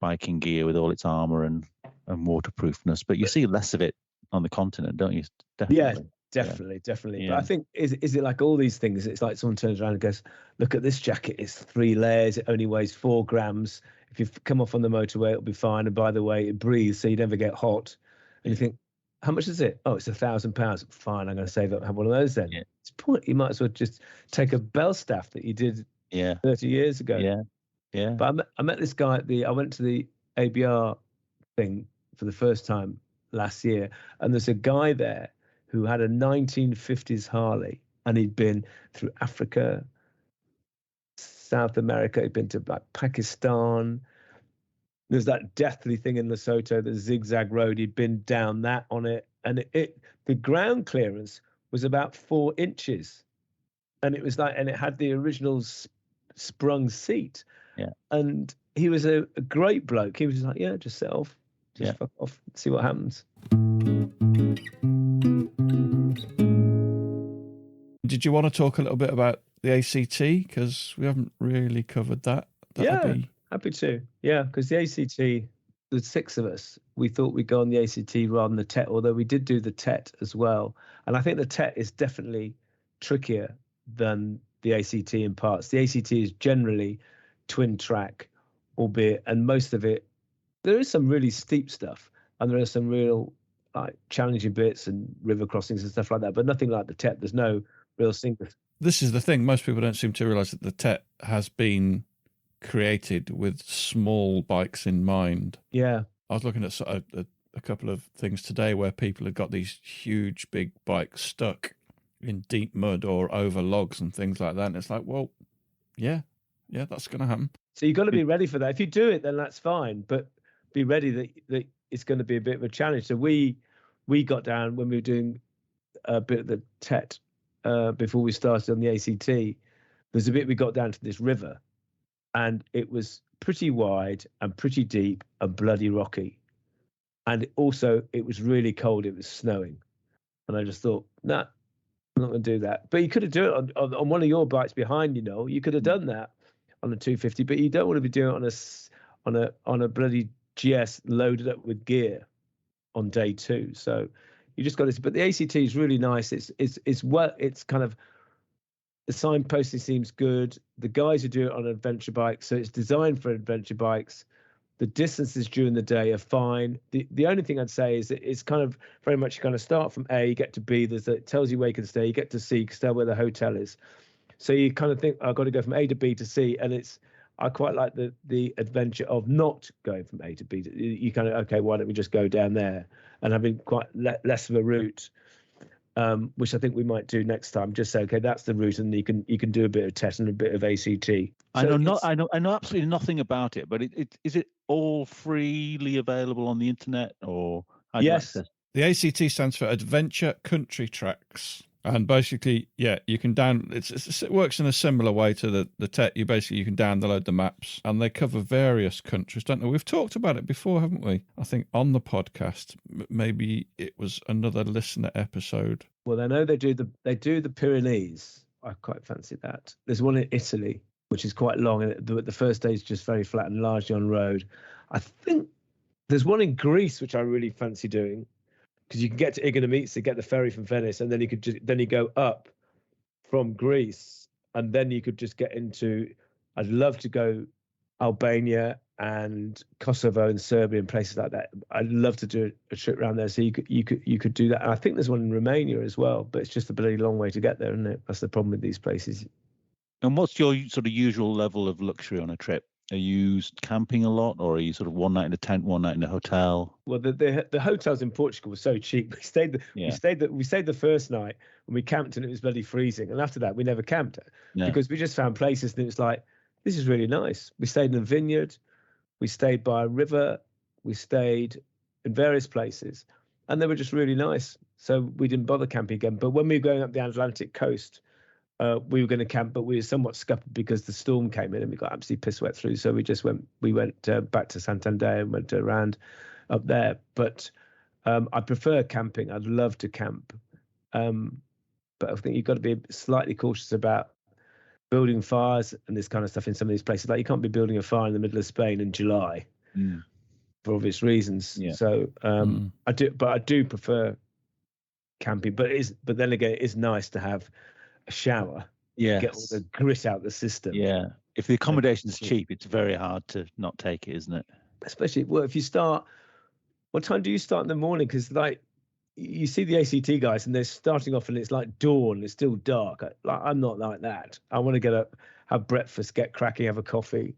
biking gear with all its armor and waterproofness. But you see less of it on the continent, don't you? Definitely. Definitely. Yeah. But I think, is it like all these things? It's like someone turns around and goes, look at this jacket. It's 3 layers. It only weighs 4 grams. If you come off on the motorway, it'll be fine. And by the way, it breathes, so you never get hot. And you think, how much is it? Oh, it's £1,000. Fine, I'm going to save up and have one of those then. Yeah. It's point. You might as well just take a bell staff that you did 30 years ago. Yeah. But I met this guy I went to the ABR thing for the first time last year, and there's a guy there who had a 1950s Harley, and he'd been through Africa, South America, he'd been to like Pakistan. There's that deathly thing in Lesotho, the zigzag road. He'd been down that on it, and the ground clearance was about 4 inches, and it was and it had the original sprung seat. Yeah. And he was a great bloke. He was just like, just set off, fuck off, see what happens. Did you want to talk a little bit about the ACT? Because we haven't really covered that. Happy to. Yeah, because the ACT, the 6 of us, we thought we'd go on the ACT rather than the TET, although we did do the TET as well. And I think the TET is definitely trickier than the ACT in parts. The ACT is generally twin track, albeit, and most of it, there is some really steep stuff, and there are some real challenging bits and river crossings and stuff like that, but nothing like the TET. There's no real single. This is the thing. Most people don't seem to realise that the TET has been created with small bikes in mind. Yeah. I was looking at a couple of things today where people have got these huge big bikes stuck in deep mud or over logs and things like that. And it's like, well, yeah, that's going to happen. So you've got to be ready for that. If you do it, then that's fine. But be ready that it's going to be a bit of a challenge. So we got down when we were doing a bit of the TET before we started on the ACT. There's a bit we got down to this river, and it was pretty wide and pretty deep and bloody rocky. And also, it was really cold. It was snowing. And I just thought, nah, I'm not going to do that. But you could have done it on one of your bikes behind, you could have done that on a 250, but you don't want to be doing it on a bloody GS loaded up with gear on day 2. So you just got to, but the ACT is really nice. It's kind of, the signposting seems good. The guys who do it on adventure bikes, so it's designed for adventure bikes. The distances during the day are fine. The only thing I'd say is that it's kind of very much you kind of start from A, you get to B. It tells you where you can stay. You get to C, you can tell where the hotel is. So you kind of think, I've got to go from A to B to C, and I quite like the adventure of not going from A to B. You kind of, okay, why don't we just go down there, and having quite less of a route, which I think we might do next time. Just say, okay, that's the route, and you can do a bit of TET and a bit of ACT. I know absolutely nothing about it, but is it all freely available on the internet, or how do you access? The ACT stands for Adventure Country Tracks. And basically, you can it works in a similar way to the TET. You can download the maps, and they cover various countries, don't they? We've talked about it before, haven't we? I think on the podcast, maybe it was another listener episode. Well, I know they do the Pyrenees. I quite fancy that. There's one in Italy, which is quite long, and the first day is just very flat and largely on road. I think there's one in Greece, which I really fancy doing, because you can get to Igoumenitsa, get the ferry from Venice, and then you go up from Greece, and then you could just get into. I'd love to go Albania and Kosovo and Serbia and places like that. I'd love to do a trip around there. So you could do that. And I think there's one in Romania as well, but it's just a bloody long way to get there, isn't it? That's the problem with these places. And what's your sort of usual level of luxury on a trip? Are you camping a lot, or are you sort of one night in a tent, one night in a hotel? Well, the hotels in Portugal were so cheap. We stayed the first night and we camped and it was bloody freezing. And after that, we never camped because we just found places and it was like, this is really nice. We stayed in a vineyard, we stayed by a river, we stayed in various places, and they were just really nice. So we didn't bother camping again. But when we were going up the Atlantic coast, we were going to camp, but we were somewhat scuppered because the storm came in and we got absolutely piss wet through. So we went back to Santander and went around up there. But I prefer camping. I'd love to camp. But I think you've got to be slightly cautious about building fires and this kind of stuff in some of these places. Like you can't be building a fire in the middle of Spain in July for obvious reasons. Yeah. So I do prefer camping, but then again, it is nice to have a shower, get all the grit out the system. Yeah, if the accommodation is cheap, it's very hard to not take it, isn't it? Especially if you start. What time do you start in the morning? Because like you see the ACT guys and they're starting off and it's like dawn, it's still dark. I'm not like that. I want to get up, have breakfast, get cracking, have a coffee,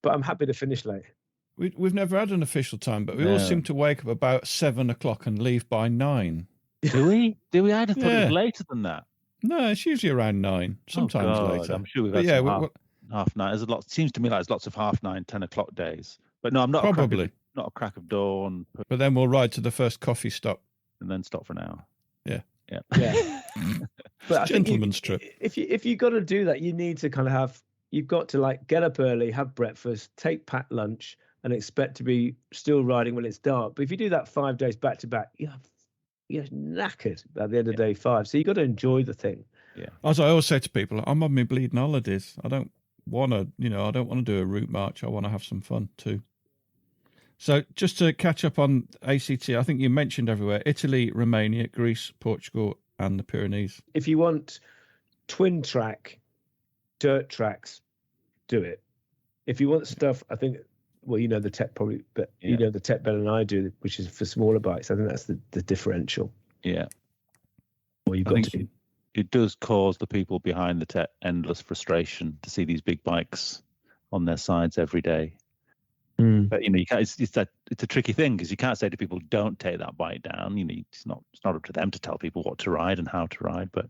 but I'm happy to finish late. We've never had an official time, but we all seem to wake up about 7 o'clock and leave by 9. Do we? I'd have thought it was later than that. No, it's usually around 9, sometimes later. I'm sure we've had half 9. There's a lot. Seems to me like there's lots of half 9, 10 o'clock days. But no, I'm not probably not a crack of dawn. But then we'll ride to the first coffee stop and then stop for an hour. Yeah. But it's a gentleman's trip. If you got to do that, you need to kind of you've got to like get up early, have breakfast, take packed lunch, and expect to be still riding when it's dark. But if you do that 5 days back to back, you're knackered at the end of day 5. So you got to enjoy the thing. Yeah. As I always say to people, I'm on my bleeding holidays. I don't want to do a route march. I want to have some fun too. So just to catch up on ACT, I think you mentioned everywhere: Italy, Romania, Greece, Portugal, and the Pyrenees. If you want twin track dirt tracks, do it. If you want stuff, I think, well, you know the tech probably, but you know the tech better than I do, which is for smaller bikes. I think that's the differential. Yeah. Well, you've got to. It does cause the people behind the tech endless frustration to see these big bikes on their sides every day. But you can't. It's a tricky thing because you can't say to people, "Don't take that bike down." It's not up to them to tell people what to ride and how to ride. But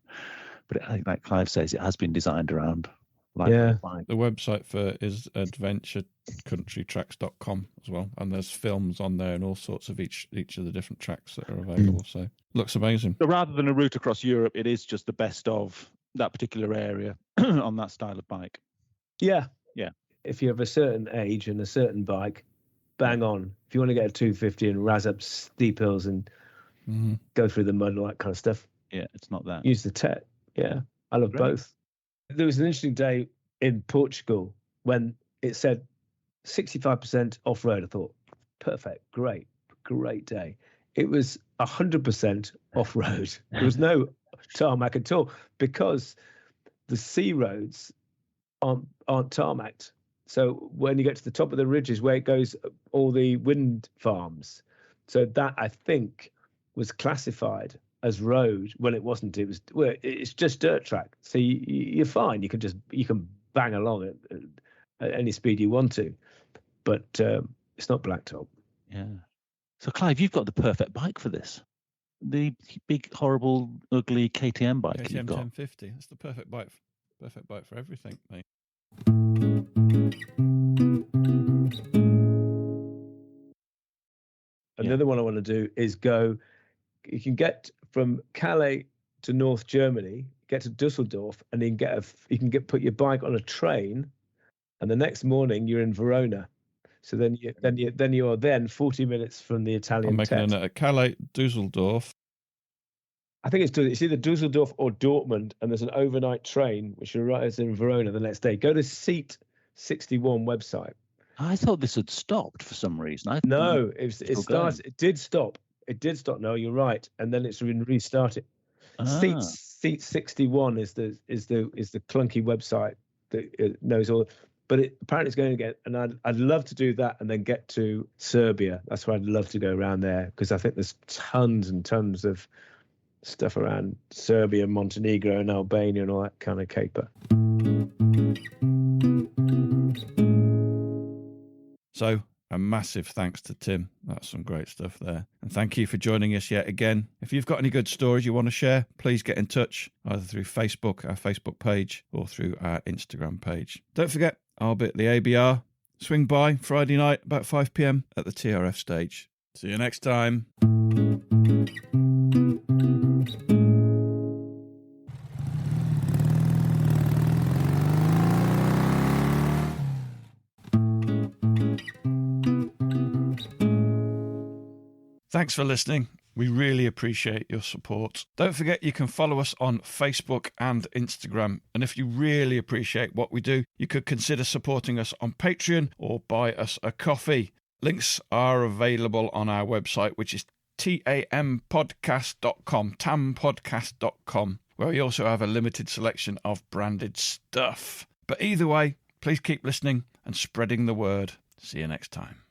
I think, like Clive says, it has been designed around. The website is adventurecountrytracks.com as well, and there's films on there and all sorts of each of the different tracks that are available. So looks amazing. So rather than a route across Europe, it is just the best of that particular area on that style of bike. Yeah. If you have a certain age and a certain bike, bang on. If you want to get a 250 and razz up steep hills and go through the mud and all that kind of stuff, it's not that. Use the tech. Yeah, I love both. There was an interesting day in Portugal when it said 65% off-road. I thought, perfect, great day. It was 100% off-road. There was no tarmac at all because the sea roads aren't tarmacked. So when you get to the top of the ridges where it goes, all the wind farms. So that, I think, was classified as road when it wasn't. It's just dirt track. So you're fine. You can bang along at any speed you want to, but it's not blacktop. Yeah. So Clive, you've got the perfect bike for this. The big, horrible, ugly KTM bike. KTM 1050. It's the perfect bike for everything, mate. Another one I want to do is go. You can get from Calais to North Germany, get to Dusseldorf, and you can put your bike on a train, and the next morning you're in Verona. So then you are 40 minutes from the Italian. I'm making a note at Calais, Dusseldorf. I think it's either Dusseldorf or Dortmund, and there's an overnight train which arrives in Verona the next day. Go to Seat 61 website. I thought this had stopped for some reason. No, it started. It did stop. No, you're right, and then it's been restarted. Seat 61 is the clunky website that knows all. But apparently it's going to get, and I'd love to do that and then get to Serbia. That's where I'd love to go around there, because I think there's tons and tons of stuff around Serbia, Montenegro, and Albania and all that kind of caper. So, a massive thanks to Tim. That's some great stuff there. And thank you for joining us yet again. If you've got any good stories you want to share, please get in touch, either through Facebook, our Facebook page, or through our Instagram page. Don't forget, I'll be at the ABR. Swing by Friday night about 5 p.m. at the TRF stage. See you next time. Thanks for listening. We really appreciate your support. Don't forget you can follow us on Facebook and Instagram. And if you really appreciate what we do, you could consider supporting us on Patreon or buy us a coffee. Links are available on our website, which is tampodcast.com, tampodcast.com, where we also have a limited selection of branded stuff. But either way, please keep listening and spreading the word. See you next time.